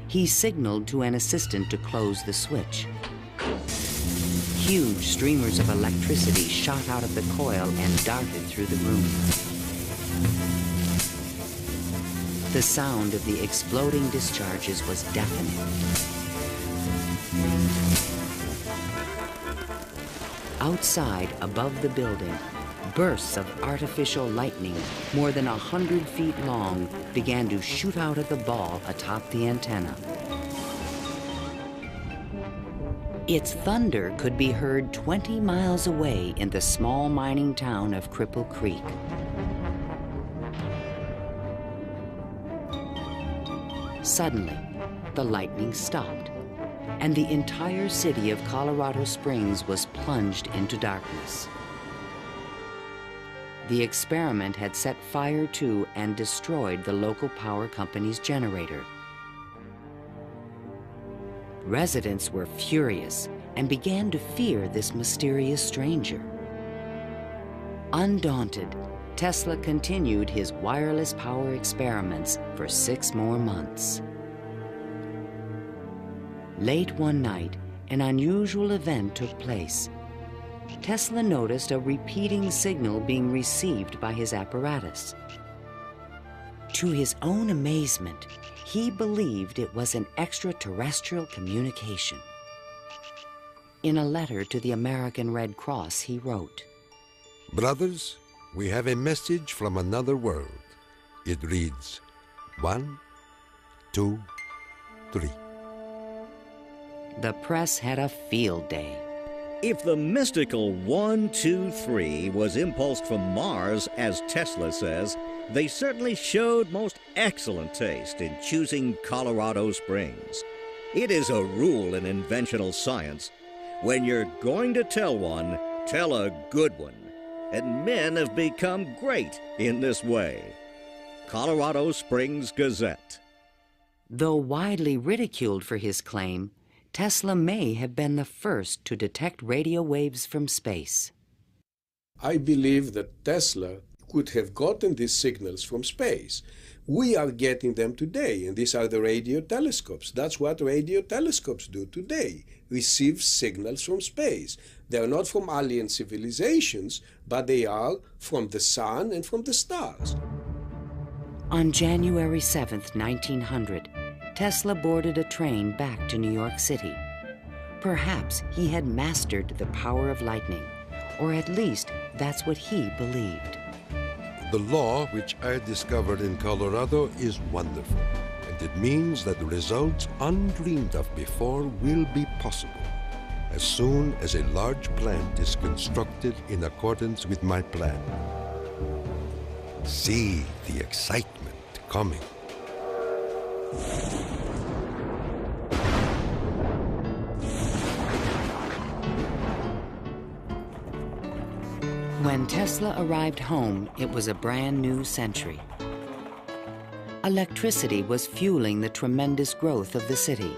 He signaled to an assistant to close the switch. Huge streamers of electricity shot out of the coil and darted through the room. The sound of the exploding discharges was deafening. Outside, above the building, bursts of artificial lightning, more than 100 feet long, began to shoot out of the ball atop the antenna. Its thunder could be heard 20 miles away in the small mining town of Cripple Creek. Suddenly, the lightning stopped, and the entire city of Colorado Springs was plunged into darkness. The experiment had set fire to and destroyed the local power company's generator. Residents were furious and began to fear this mysterious stranger. Undaunted, Tesla continued his wireless power experiments for 6 more months. Late one night, an unusual event took place. Tesla noticed a repeating signal being received by his apparatus. To his own amazement, he believed it was an extraterrestrial communication. In a letter to the American Red Cross, he wrote, "Brothers, we have a message from another world. It reads, 1, 2, 3. The press had a field day. If the mystical 1, 2, 3 was impulsed from Mars, as Tesla says, they certainly showed most excellent taste in choosing Colorado Springs. It is a rule in inventional science. When you're going to tell one, tell a good one. And men have become great in this way. Colorado Springs Gazette. Though widely ridiculed for his claim, Tesla may have been the first to detect radio waves from space. I believe that Tesla could have gotten these signals from space. We are getting them today, and these are the radio telescopes. That's what radio telescopes do today, receive signals from space. They are not from alien civilizations, but they are from the sun and from the stars. On January 7th, 1900, Tesla boarded a train back to New York City. Perhaps he had mastered the power of lightning, or at least that's what he believed. The law which I discovered in Colorado is wonderful, and it means that results undreamed of before will be possible as soon as a large plant is constructed in accordance with my plan. See the excitement coming. When Tesla arrived home, it was a brand new century. Electricity was fueling the tremendous growth of the city.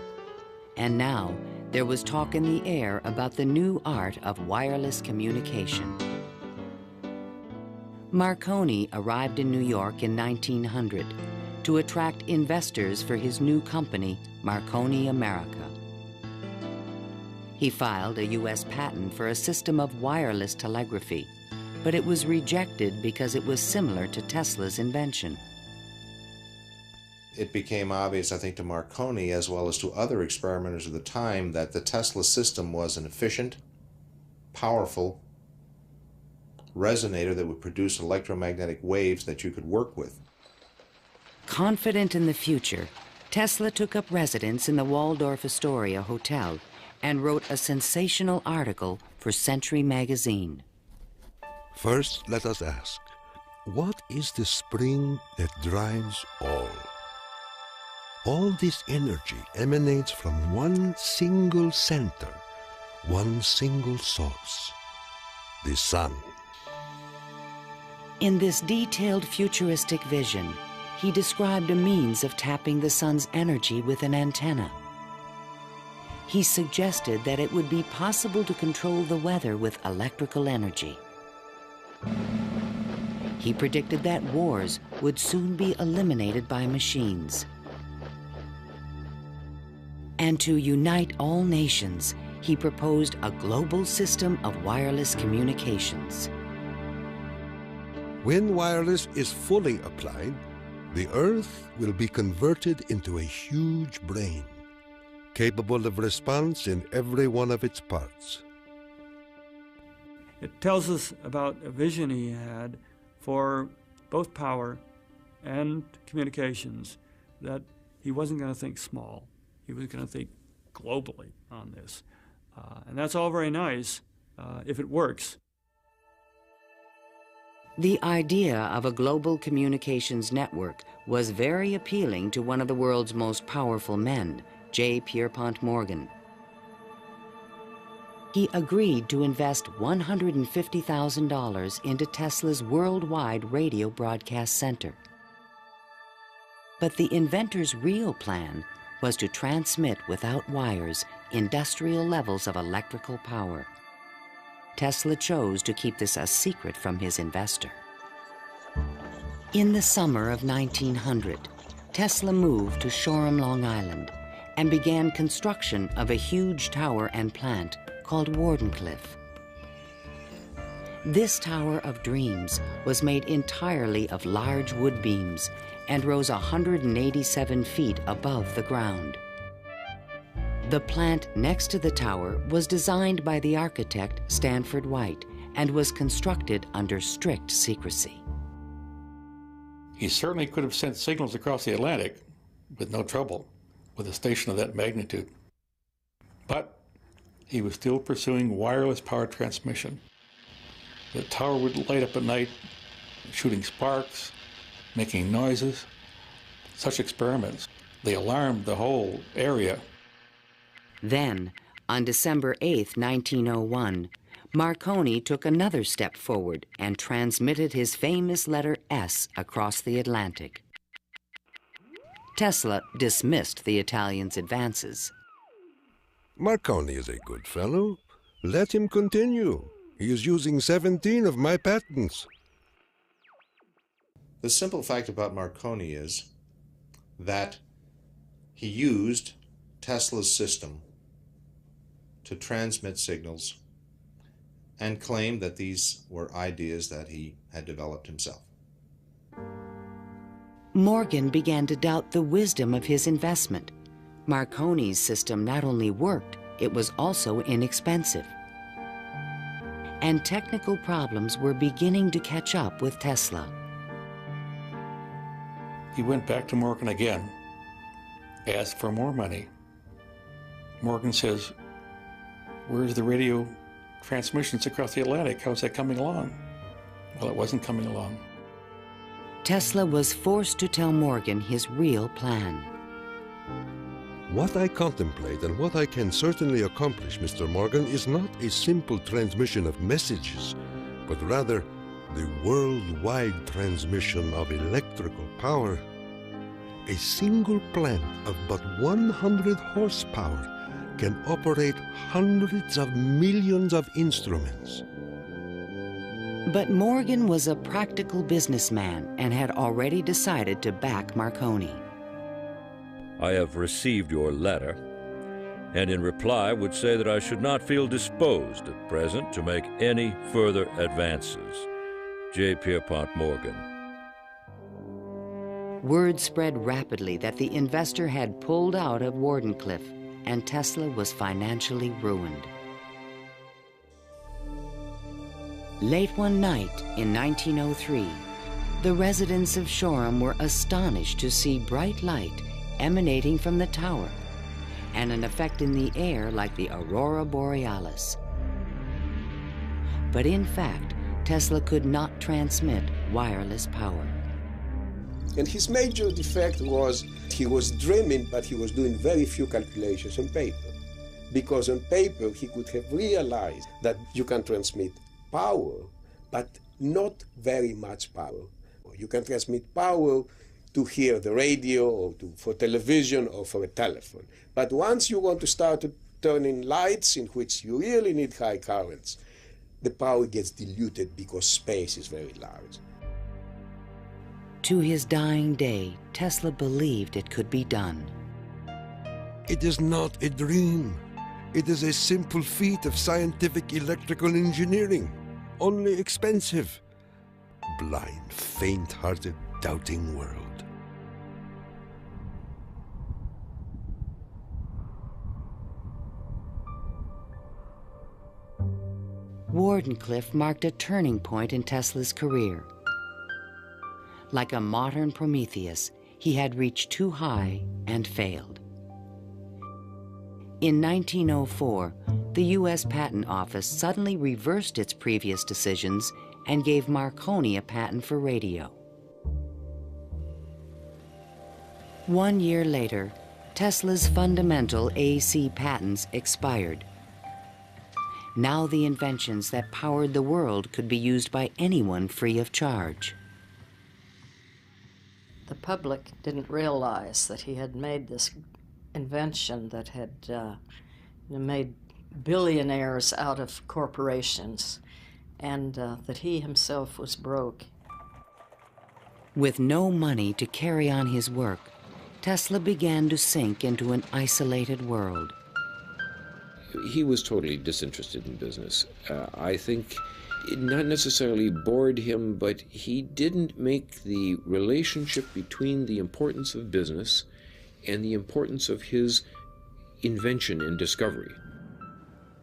And now, there was talk in the air about the new art of wireless communication. Marconi arrived in New York in 1900, to attract investors for his new company, Marconi America. He filed a U.S. patent for a system of wireless telegraphy, but it was rejected because it was similar to Tesla's invention. It became obvious, I think, to Marconi as well as to other experimenters of the time that the Tesla system was an efficient, powerful resonator that would produce electromagnetic waves that you could work with. Confident in the future, Tesla took up residence in the Waldorf Astoria Hotel and wrote a sensational article for Century magazine. First, let us ask, what is the spring that drives all? All this energy emanates from one single center, one single source, the sun. In this detailed futuristic vision, he described a means of tapping the sun's energy with an antenna. He suggested that it would be possible to control the weather with electrical energy. He predicted that wars would soon be eliminated by machines. And to unite all nations, he proposed a global system of wireless communications. When wireless is fully applied, the Earth will be converted into a huge brain, capable of response in every one of its parts. It tells us about a vision he had for both power and communications, that he wasn't going to think small. He was going to think globally on this. And that's all very nice if it works. The idea of a global communications network was very appealing to one of the world's most powerful men, J. Pierpont Morgan. He agreed to invest $150,000 into Tesla's worldwide radio broadcast center. But the inventor's real plan was to transmit without wires industrial levels of electrical power. Tesla chose to keep this a secret from his investor. In the summer of 1900, Tesla moved to Shoreham, Long Island, and began construction of a huge tower and plant called Wardenclyffe. This Tower of Dreams was made entirely of large wood beams and rose 187 feet above the ground. The plant next to the tower was designed by the architect Stanford White and was constructed under strict secrecy. He certainly could have sent signals across the Atlantic with no trouble with a station of that magnitude. But he was still pursuing wireless power transmission. The tower would light up at night, shooting sparks, making noises. Such experiments, they alarmed the whole area. Then, on December 8, 1901, Marconi took another step forward and transmitted his famous letter S across the Atlantic. Tesla dismissed the Italian's advances. Marconi is a good fellow. Let him continue. He is using 17 of my patents. The simple fact about Marconi is that he used Tesla's system to transmit signals and claimed that these were ideas that he had developed himself. Morgan began to doubt the wisdom of his investment. Marconi's system not only worked, it was also inexpensive. And technical problems were beginning to catch up with Tesla. He went back to Morgan again, asked for more money. Morgan says, "Where's the radio transmissions across the Atlantic? How's that coming along?" Well, it wasn't coming along. Tesla was forced to tell Morgan his real plan. What I contemplate and what I can certainly accomplish, Mr. Morgan, is not a simple transmission of messages, but rather the worldwide transmission of electrical power. A single plant of but 100 horsepower can operate hundreds of millions of instruments. But Morgan was a practical businessman and had already decided to back Marconi. I have received your letter, and in reply would say that I should not feel disposed at present to make any further advances. J. Pierpont Morgan. Word spread rapidly that the investor had pulled out of Wardenclyffe, and Tesla was financially ruined. Late one night in 1903, the residents of Shoreham were astonished to see bright light emanating from the tower and an effect in the air like the aurora borealis. But in fact, Tesla could not transmit wireless power. And his major defect was he was dreaming, but he was doing very few calculations on paper. Because on paper, he could have realized that you can transmit power, but not very much power. You can transmit power to hear the radio or for television or for a telephone. But once you want to start turning lights in which you really need high currents, the power gets diluted because space is very large. To his dying day, Tesla believed it could be done. It is not a dream. It is a simple feat of scientific electrical engineering, only expensive. Blind, faint-hearted, doubting world. Wardenclyffe marked a turning point in Tesla's career. Like a modern Prometheus, he had reached too high and failed. In 1904, the U.S. Patent Office suddenly reversed its previous decisions and gave Marconi a patent for radio. 1 year later, Tesla's fundamental AC patents expired. Now the inventions that powered the world could be used by anyone free of charge. The public didn't realize that he had made this invention that had made billionaires out of corporations, and that he himself was broke. With no money to carry on his work, Tesla began to sink into an isolated world. He was totally disinterested in business. I think it not necessarily bored him, but he didn't make the relationship between the importance of business and the importance of his invention and discovery.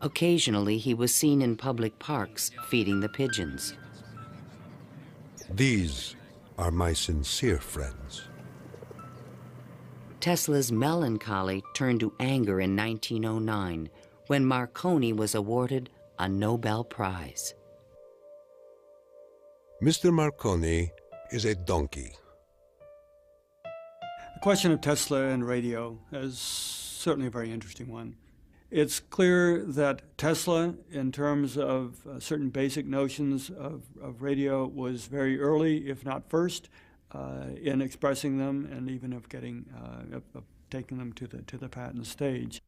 Occasionally, he was seen in public parks feeding the pigeons. These are my sincere friends. Tesla's melancholy turned to anger in 1909 when Marconi was awarded a Nobel Prize. Mr. Marconi is a donkey. The question of Tesla and radio is certainly a very interesting one. It's clear that Tesla, in terms of certain basic notions of radio, was very early, if not first, in expressing them and even of getting of taking them to the patent stage.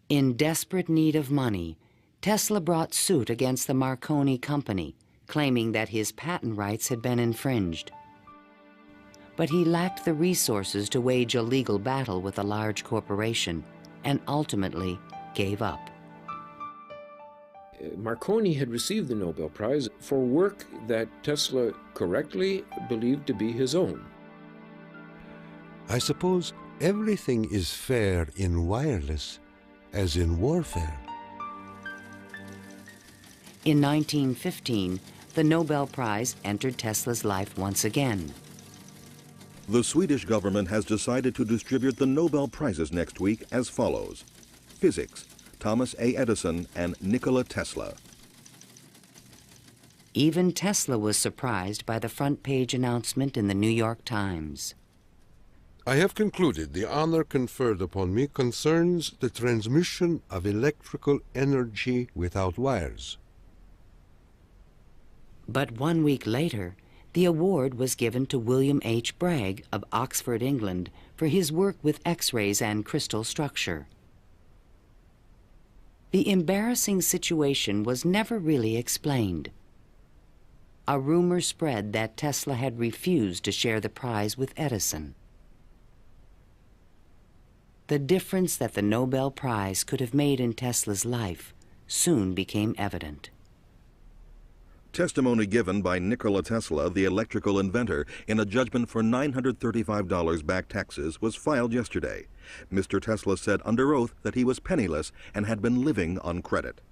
In desperate need of money, Tesla brought suit against the Marconi company, claiming that his patent rights had been infringed. But he lacked the resources to wage a legal battle with a large corporation, and ultimately gave up. Marconi had received the Nobel Prize for work that Tesla correctly believed to be his own. I suppose everything is fair in wireless as in warfare. In 1915, the Nobel Prize entered Tesla's life once again. The Swedish government has decided to distribute the Nobel Prizes next week as follows. Physics, Thomas A. Edison and Nikola Tesla. Even Tesla was surprised by the front-page announcement in the New York Times. I have concluded the honor conferred upon me concerns the transmission of electrical energy without wires. But 1 week later, the award was given to William H. Bragg of Oxford, England, for his work with X-rays and crystal structure. The embarrassing situation was never really explained. A rumor spread that Tesla had refused to share the prize with Edison. The difference that the Nobel Prize could have made in Tesla's life soon became evident. Testimony given by Nikola Tesla, the electrical inventor, in a judgment for $935 back taxes was filed yesterday. Mr. Tesla said under oath that he was penniless and had been living on credit.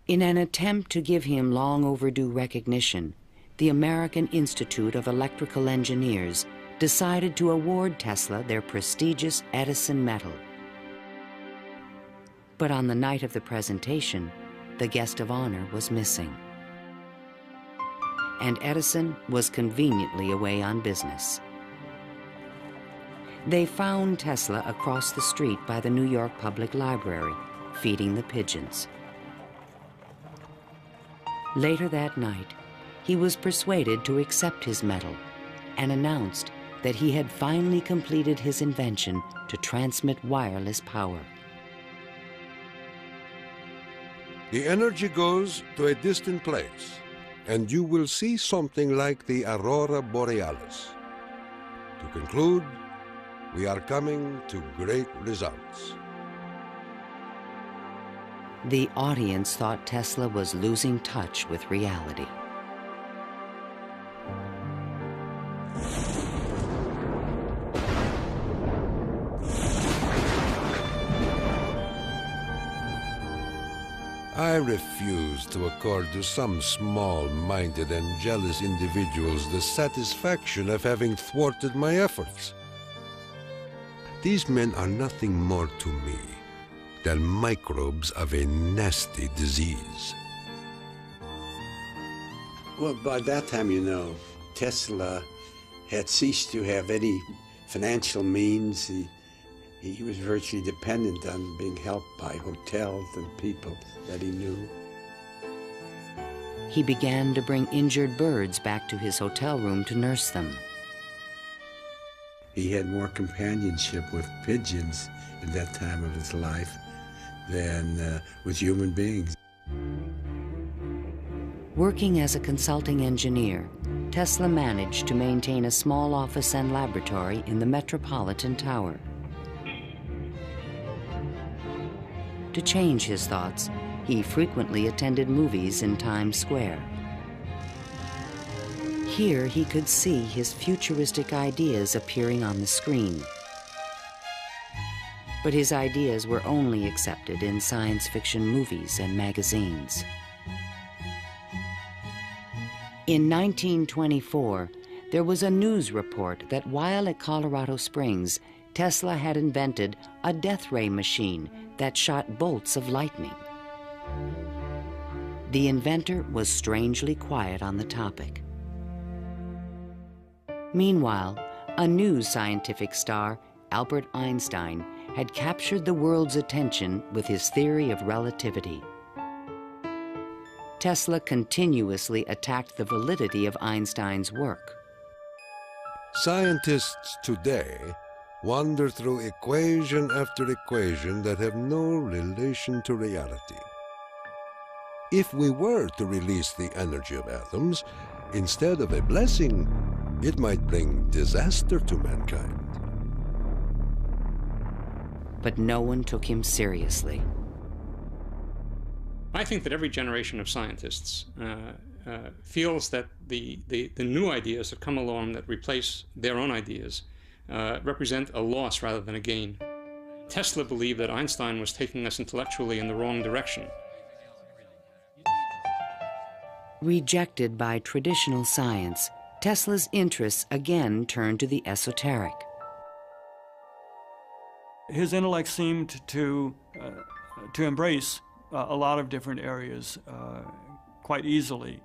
In an attempt to give him long overdue recognition, the American Institute of Electrical Engineers decided to award Tesla their prestigious Edison Medal. But on the night of the presentation, the guest of honor was missing. And Edison was conveniently away on business. They found Tesla across the street by the New York Public Library, feeding the pigeons. Later that night, he was persuaded to accept his medal and announced that he had finally completed his invention to transmit wireless power. The energy goes to a distant place, and you will see something like the aurora borealis. To conclude, we are coming to great results. The audience thought Tesla was losing touch with reality. I refuse to accord to some small-minded and jealous individuals the satisfaction of having thwarted my efforts. These men are nothing more to me than microbes of a nasty disease. Well, by that time, you know, Tesla had ceased to have any financial means. He was virtually dependent on being helped by hotels and people that he knew. He began to bring injured birds back to his hotel room to nurse them. He had more companionship with pigeons at that time of his life than with human beings. Working as a consulting engineer, Tesla managed to maintain a small office and laboratory in the Metropolitan Tower. To change his thoughts, he frequently attended movies in Times Square. Here he could see his futuristic ideas appearing on the screen. But his ideas were only accepted in science fiction movies and magazines. In 1924, there was a news report that while at Colorado Springs, Tesla had invented a death ray machine that shot bolts of lightning. The inventor was strangely quiet on the topic. Meanwhile, a new scientific star, Albert Einstein, had captured the world's attention with his theory of relativity. Tesla continuously attacked the validity of Einstein's work. Scientists today wander through equation after equation that have no relation to reality. If we were to release the energy of atoms, instead of a blessing, it might bring disaster to mankind. But no one took him seriously. I think that every generation of scientists feels that the new ideas that come along that replace their own ideas represent a loss rather than a gain. Tesla believed that Einstein was taking us intellectually in the wrong direction. Rejected by traditional science, Tesla's interests again turned to the esoteric. His intellect seemed to embrace a lot of different areas quite easily.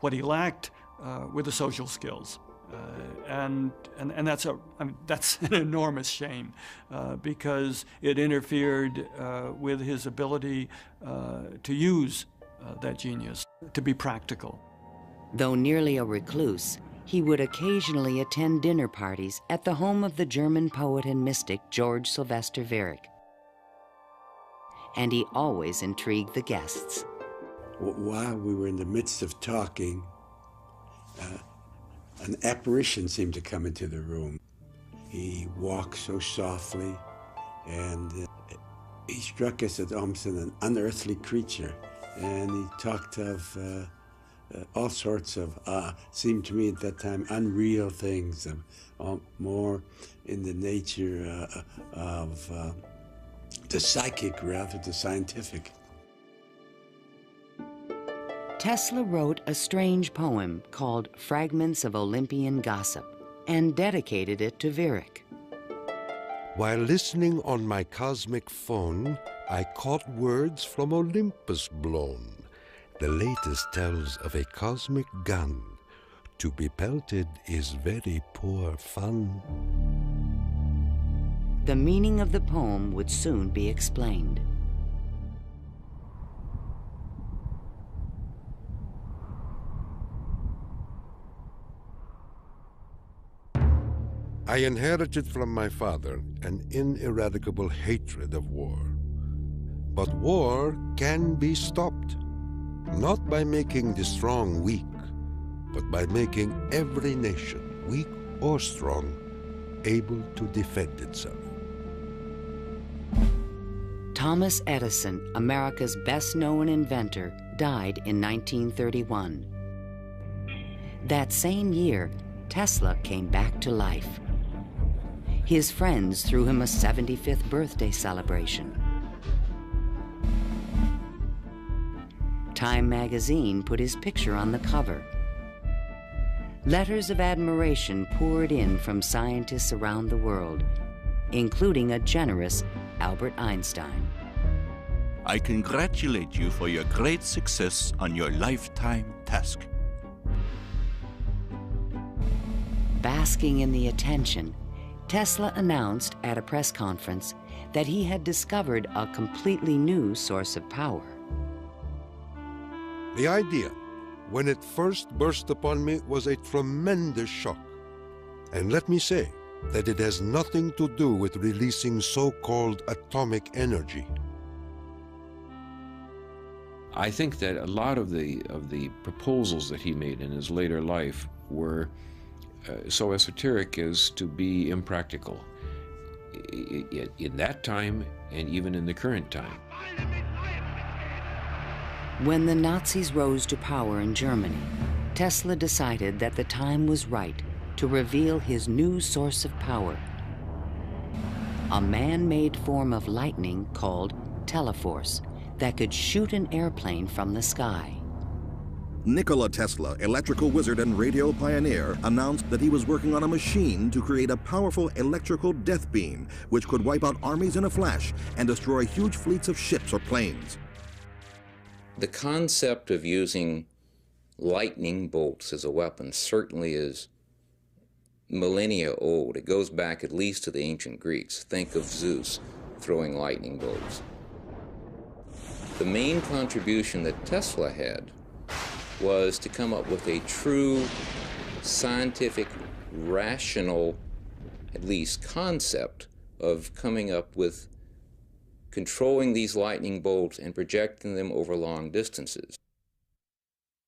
What he lacked were the social skills. And that's an enormous shame because it interfered with his ability to use that genius, to be practical. Though nearly a recluse, he would occasionally attend dinner parties at the home of the German poet and mystic George Sylvester Viereck. and he always intrigued the guests. While we were in the midst of talking, an apparition seemed to come into the room. He walked so softly, and he struck us as almost an unearthly creature. And he talked of all sorts of, seemed to me at that time, unreal things, more in the nature of the psychic rather than the scientific. Tesla wrote a strange poem called Fragments of Olympian Gossip and dedicated it to Virik. While listening on my cosmic phone, I caught words from Olympus blown. The latest tells of a cosmic gun. To be pelted is very poor fun. The meaning of the poem would soon be explained. I inherited from my father an ineradicable hatred of war. But war can be stopped, not by making the strong weak, but by making every nation, weak or strong, able to defend itself. Thomas Edison, America's best-known inventor, died in 1931. That same year, Tesla came back to life. His friends threw him a 75th birthday celebration. Time magazine put his picture on the cover. Letters of admiration poured in from scientists around the world, including a generous Albert Einstein. I congratulate you for your great success on your lifetime task. Basking in the attention, Tesla announced at a press conference that he had discovered a completely new source of power. The idea, when it first burst upon me, was a tremendous shock. And let me say that it has nothing to do with releasing so-called atomic energy. I think that a lot of the proposals that he made in his later life were so esoteric as to be impractical in that time and even in the current time. When the Nazis rose to power in Germany, Tesla decided that the time was right to reveal his new source of power, a man-made form of lightning called teleforce that could shoot an airplane from the sky. Nikola Tesla, electrical wizard and radio pioneer, announced that he was working on a machine to create a powerful electrical death beam which could wipe out armies in a flash and destroy huge fleets of ships or planes. The concept of using lightning bolts as a weapon certainly is millennia old. It goes back at least to the ancient Greeks. Think of Zeus throwing lightning bolts. The main contribution that Tesla had was to come up with a true scientific, rational, at least concept of coming up with controlling these lightning bolts and projecting them over long distances.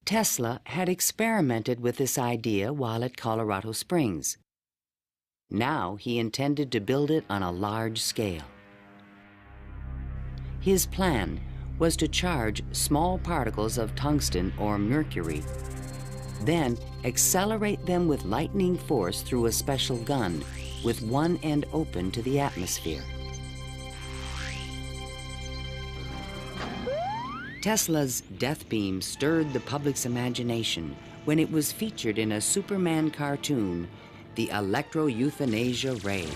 Tesla had experimented with this idea while at Colorado Springs. Now he intended to build it on a large scale. His plan was to charge small particles of tungsten or mercury, then accelerate them with lightning force through a special gun with one end open to the atmosphere. Tesla's death beam stirred the public's imagination when it was featured in a Superman cartoon, the Electro-Euthanasia Ray.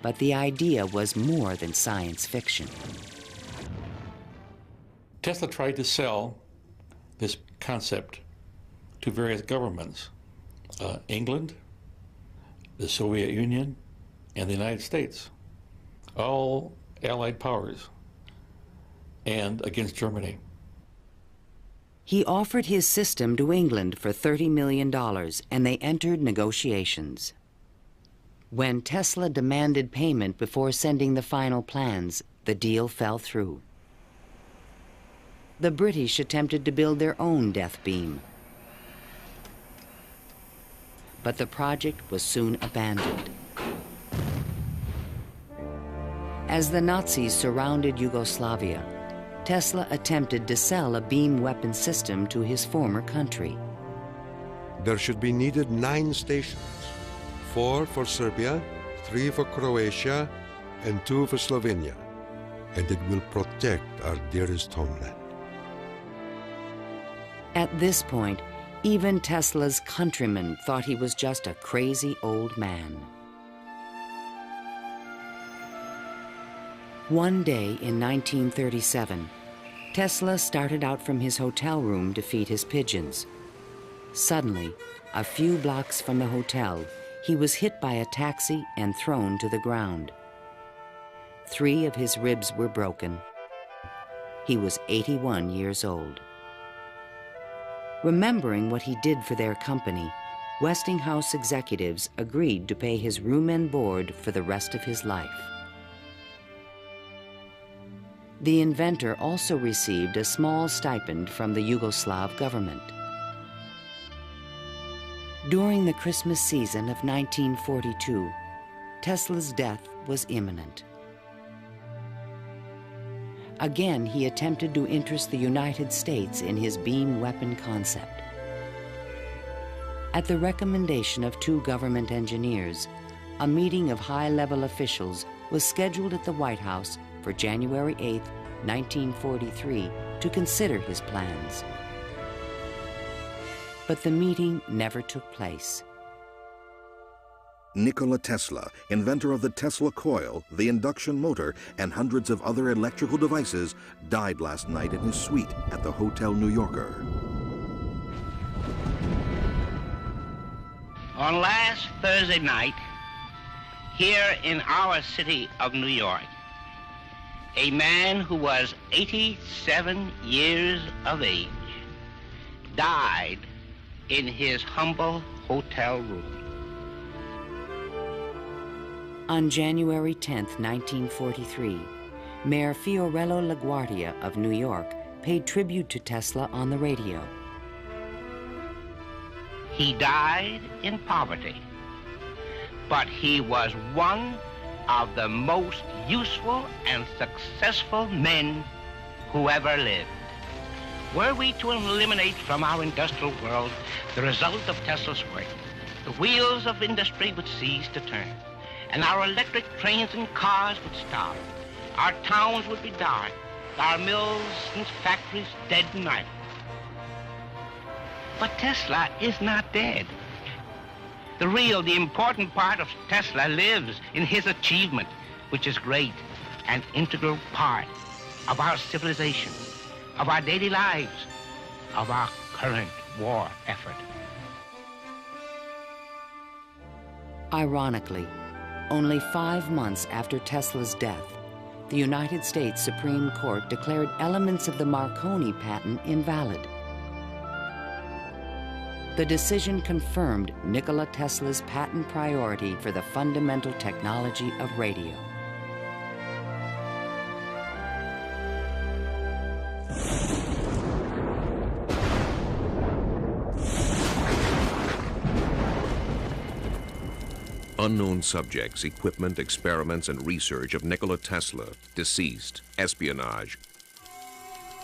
But the idea was more than science fiction. Tesla tried to sell this concept to various governments, England, the Soviet Union, and the United States, all Allied powers, and against Germany. He offered his system to England for $30 million, and they entered negotiations. When Tesla demanded payment before sending the final plans, the deal fell through. The British attempted to build their own death beam, but the project was soon abandoned. As the Nazis surrounded Yugoslavia, Tesla attempted to sell a beam weapon system to his former country. There should be needed 9 stations, 4 for Serbia, 3 for Croatia, and 2 for Slovenia, and it will protect our dearest homeland. At this point, even Tesla's countrymen thought he was just a crazy old man. One day in 1937, Tesla started out from his hotel room to feed his pigeons. Suddenly, a few blocks from the hotel, he was hit by a taxi and thrown to the ground. 3 of his ribs were broken. He was 81 years old. Remembering what he did for their company, Westinghouse executives agreed to pay his room and board for the rest of his life. The inventor also received a small stipend from the Yugoslav government. During the Christmas season of 1942, Tesla's death was imminent. Again, he attempted to interest the United States in his beam weapon concept. At the recommendation of 2 government engineers, a meeting of high-level officials was scheduled at the White House for January 8, 1943, to consider his plans. But the meeting never took place. Nikola Tesla, inventor of the Tesla coil, the induction motor, and hundreds of other electrical devices, died last night in his suite at the Hotel New Yorker. On last Thursday night, here in our city of New York, a man who was 87 years of age died in his humble hotel room. On January 10, 1943, Mayor Fiorello LaGuardia of New York paid tribute to Tesla on the radio. He died in poverty, but he was one of the most useful and successful men who ever lived. Were we to eliminate from our industrial world the result of Tesla's work, the wheels of industry would cease to turn, and our electric trains and cars would stop. Our towns would be dark, our mills and factories dead and idle. But Tesla is not dead. The important part of Tesla lives in his achievement, which is great, an integral part of our civilization, of our daily lives, of our current war effort. Ironically, only 5 months after Tesla's death, the United States Supreme Court declared elements of the Marconi patent invalid. The decision confirmed Nikola Tesla's patent priority for the fundamental technology of radio. Unknown subjects, equipment, experiments, and research of Nikola Tesla, deceased, espionage.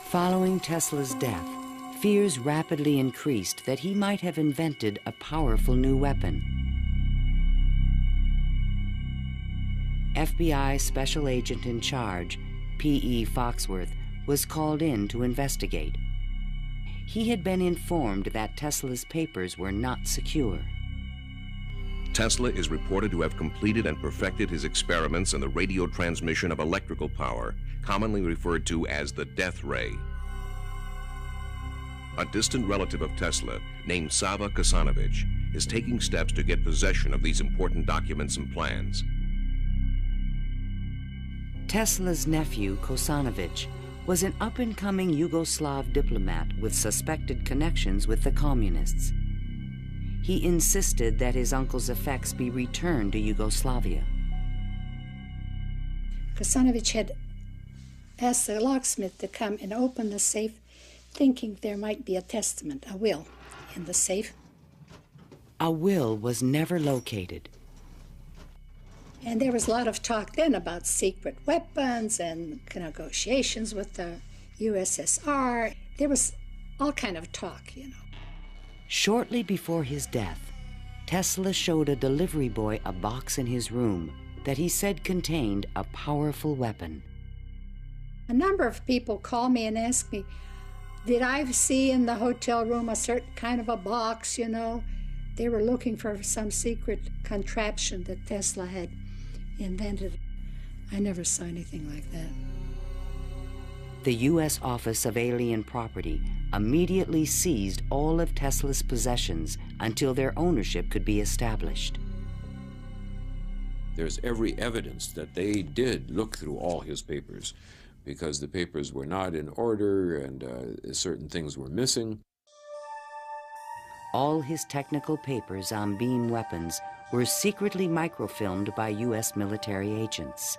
Following Tesla's death, fears rapidly increased that he might have invented a powerful new weapon. FBI Special Agent in Charge, P.E. Foxworth, was called in to investigate. He had been informed that Tesla's papers were not secure. Tesla is reported to have completed and perfected his experiments in the radio transmission of electrical power, commonly referred to as the death ray. A distant relative of Tesla, named Sava Kosanovic, is taking steps to get possession of these important documents and plans. Tesla's nephew, Kosanovic, was an up-and-coming Yugoslav diplomat with suspected connections with the communists. he insisted that his uncle's effects be returned to Yugoslavia. Krasanovic had asked the locksmith to come and open the safe, thinking there might be a testament, a will, in the safe. A will was never located. And there was a lot of talk then about secret weapons and negotiations with the USSR. There was all kind of talk, you know. Shortly before his death, Tesla showed a delivery boy a box in his room that he said contained a powerful weapon. A number of people call me and ask me, did I see in the hotel room a certain kind of a box, you know? They were looking for some secret contraption that Tesla had invented. I never saw anything like that. The U.S. Office of Alien Property immediately seized all of Tesla's possessions until their ownership could be established. There's every evidence that they did look through all his papers, because the papers were not in order and certain things were missing. All his technical papers on beam weapons were secretly microfilmed by U.S. military agents.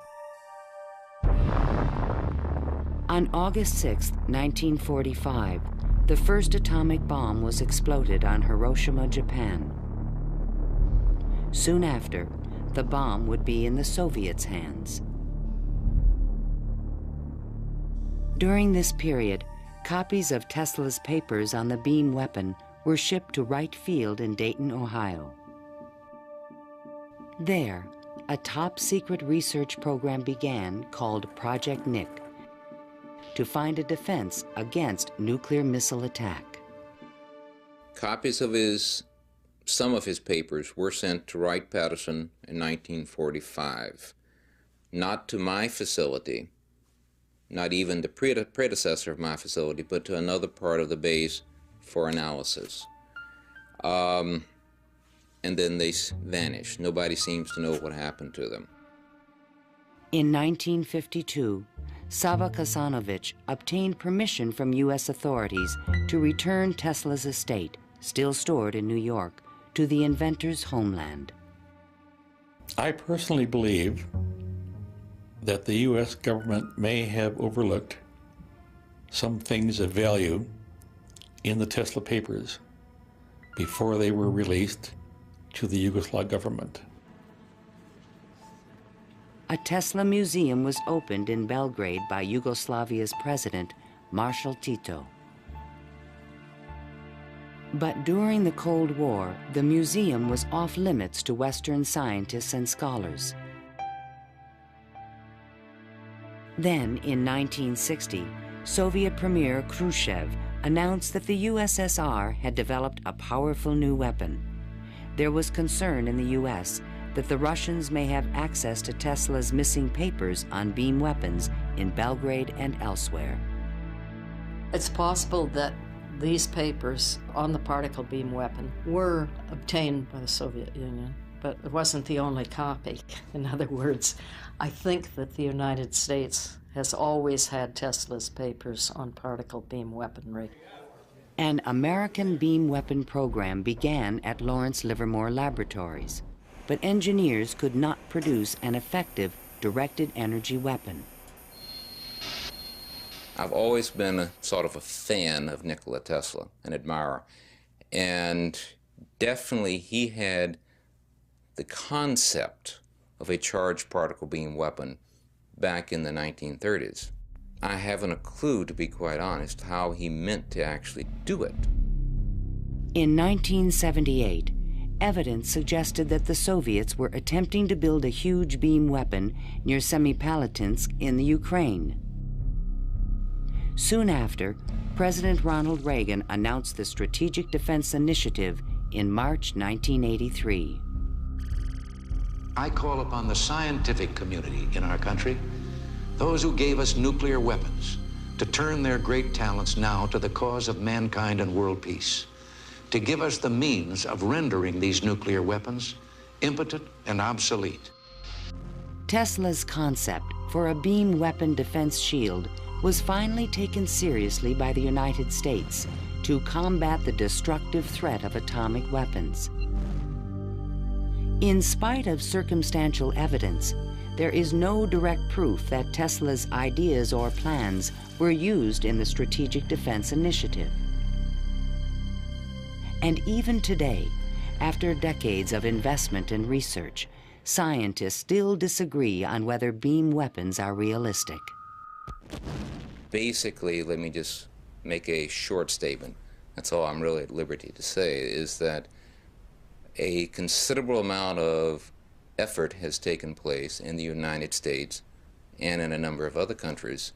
On August 6, 1945, the first atomic bomb was exploded on Hiroshima, Japan. Soon after, the bomb would be in the Soviets' hands. During this period, copies of Tesla's papers on the beam weapon were shipped to Wright Field in Dayton, Ohio. There, a top-secret research program began called Project Nick to find a defense against nuclear missile attack. Copies of some of his papers were sent to Wright-Patterson in 1945, not to my facility, not even the predecessor of my facility, but to another part of the base for analysis. And then they vanished. Nobody seems to know what happened to them. In 1952, Sava Kasanovic obtained permission from U.S. authorities to return Tesla's estate, still stored in New York, to the inventor's homeland. I personally believe that the U.S. government may have overlooked some things of value in the Tesla papers before they were released to the Yugoslav government. A Tesla museum was opened in Belgrade by Yugoslavia's president, Marshal Tito. But during the Cold War, the museum was off limits to Western scientists and scholars. Then, in 1960, Soviet Premier Khrushchev announced that the USSR had developed a powerful new weapon. There was concern in the U.S. that the Russians may have access to Tesla's missing papers on beam weapons in Belgrade and elsewhere. It's possible that these papers on the particle beam weapon were obtained by the Soviet Union, but it wasn't the only copy. In other words, I think that the United States has always had Tesla's papers on particle beam weaponry. An American beam weapon program began at Lawrence Livermore Laboratories, but engineers could not produce an effective directed energy weapon. I've always been a sort of a fan of Nikola Tesla, an admirer, and definitely he had the concept of a charged particle beam weapon back in the 1930s. I haven't a clue, to be quite honest, how he meant to actually do it. In 1978, evidence suggested that the Soviets were attempting to build a huge beam weapon near Semipalatinsk in the Ukraine. Soon after, President Ronald Reagan announced the Strategic Defense Initiative in March 1983. I call upon the scientific community in our country, those who gave us nuclear weapons, to turn their great talents now to the cause of mankind and world peace, to give us the means of rendering these nuclear weapons impotent and obsolete. Tesla's concept for a beam weapon defense shield was finally taken seriously by the United States to combat the destructive threat of atomic weapons. In spite of circumstantial evidence, there is no direct proof that Tesla's ideas or plans were used in the Strategic Defense Initiative. And even today, after decades of investment and research, scientists still disagree on whether beam weapons are realistic. Basically, let me just make a short statement. That's all I'm really at liberty to say, is that a considerable amount of effort has taken place in the United States and in a number of other countries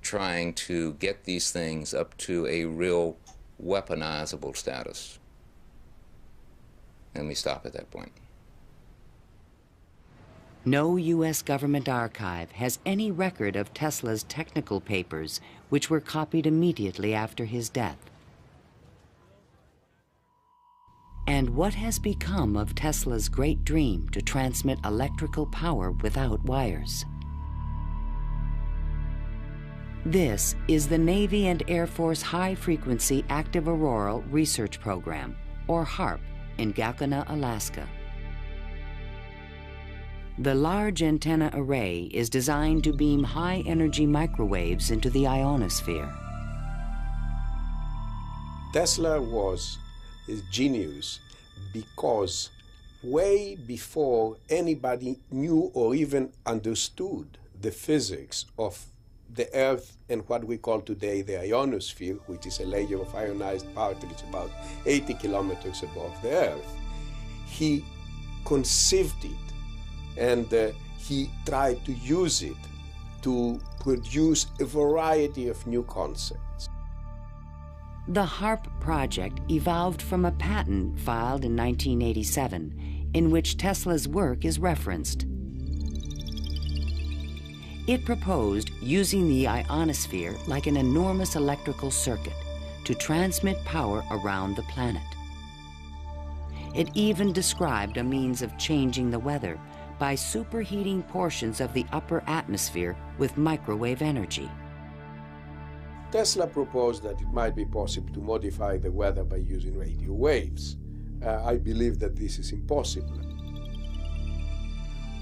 trying to get these things up to a real weaponizable status. Let me stop at that point. No U.S. government archive has any record of Tesla's technical papers, which were copied immediately after his death. And what has become of Tesla's great dream to transmit electrical power without wires? This is the Navy and Air Force High Frequency Active Auroral Research Program, or HAARP, in Gakona, Alaska. The large antenna array is designed to beam high-energy microwaves into the ionosphere. Tesla was a genius because way before anybody knew or even understood the physics of the Earth and what we call today the ionosphere, which is a layer of ionized particles about 80 kilometers above the Earth, he conceived it. And he tried to use it to produce a variety of new concepts. The HAARP project evolved from a patent filed in 1987, in which Tesla's work is referenced. It proposed using the ionosphere like an enormous electrical circuit to transmit power around the planet. It even described a means of changing the weather by superheating portions of the upper atmosphere with microwave energy. Tesla proposed that it might be possible to modify the weather by using radio waves. I believe that this is impossible.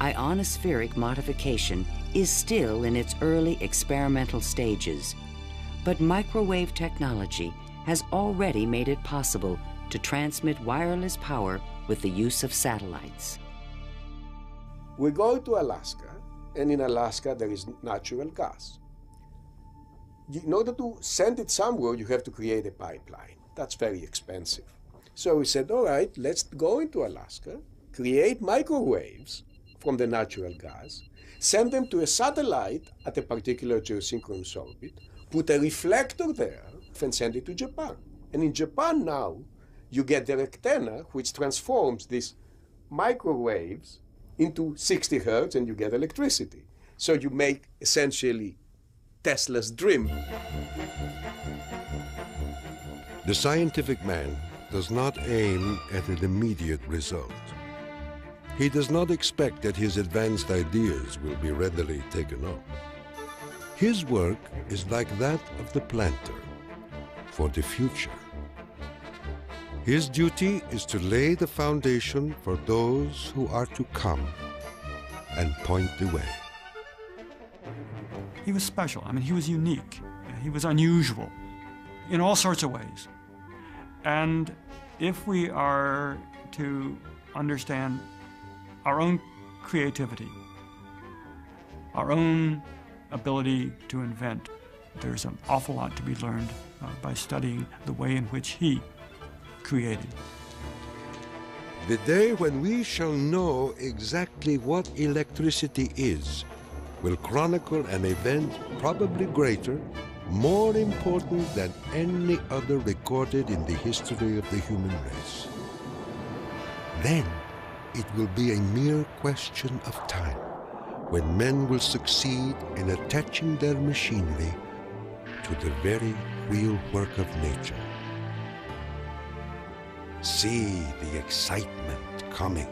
Ionospheric modification is still in its early experimental stages, but microwave technology has already made it possible to transmit wireless power with the use of satellites. We go to Alaska, and in Alaska there is natural gas. In order to send it somewhere, you have to create a pipeline. That's very expensive. So we said, all right, let's go into Alaska, create microwaves from the natural gas, send them to a satellite at a particular geosynchronous orbit, put a reflector there, and send it to Japan. And in Japan now, you get the antenna, which transforms these microwaves into 60 hertz, and you get electricity. So you make essentially Tesla's dream. The scientific man does not aim at an immediate result. He does not expect that his advanced ideas will be readily taken up. His work is like that of the planter for the future. His duty is to lay the foundation for those who are to come and point the way. He was special. I mean, he was unique. He was unusual in all sorts of ways. And if we are to understand our own creativity, our own ability to invent, there's an awful lot to be learned by studying the way in which he created. The day when we shall know exactly what electricity is will chronicle an event probably greater, more important than any other recorded in the history of the human race. Then it will be a mere question of time when men will succeed in attaching their machinery to the very real work of nature. See the excitement coming.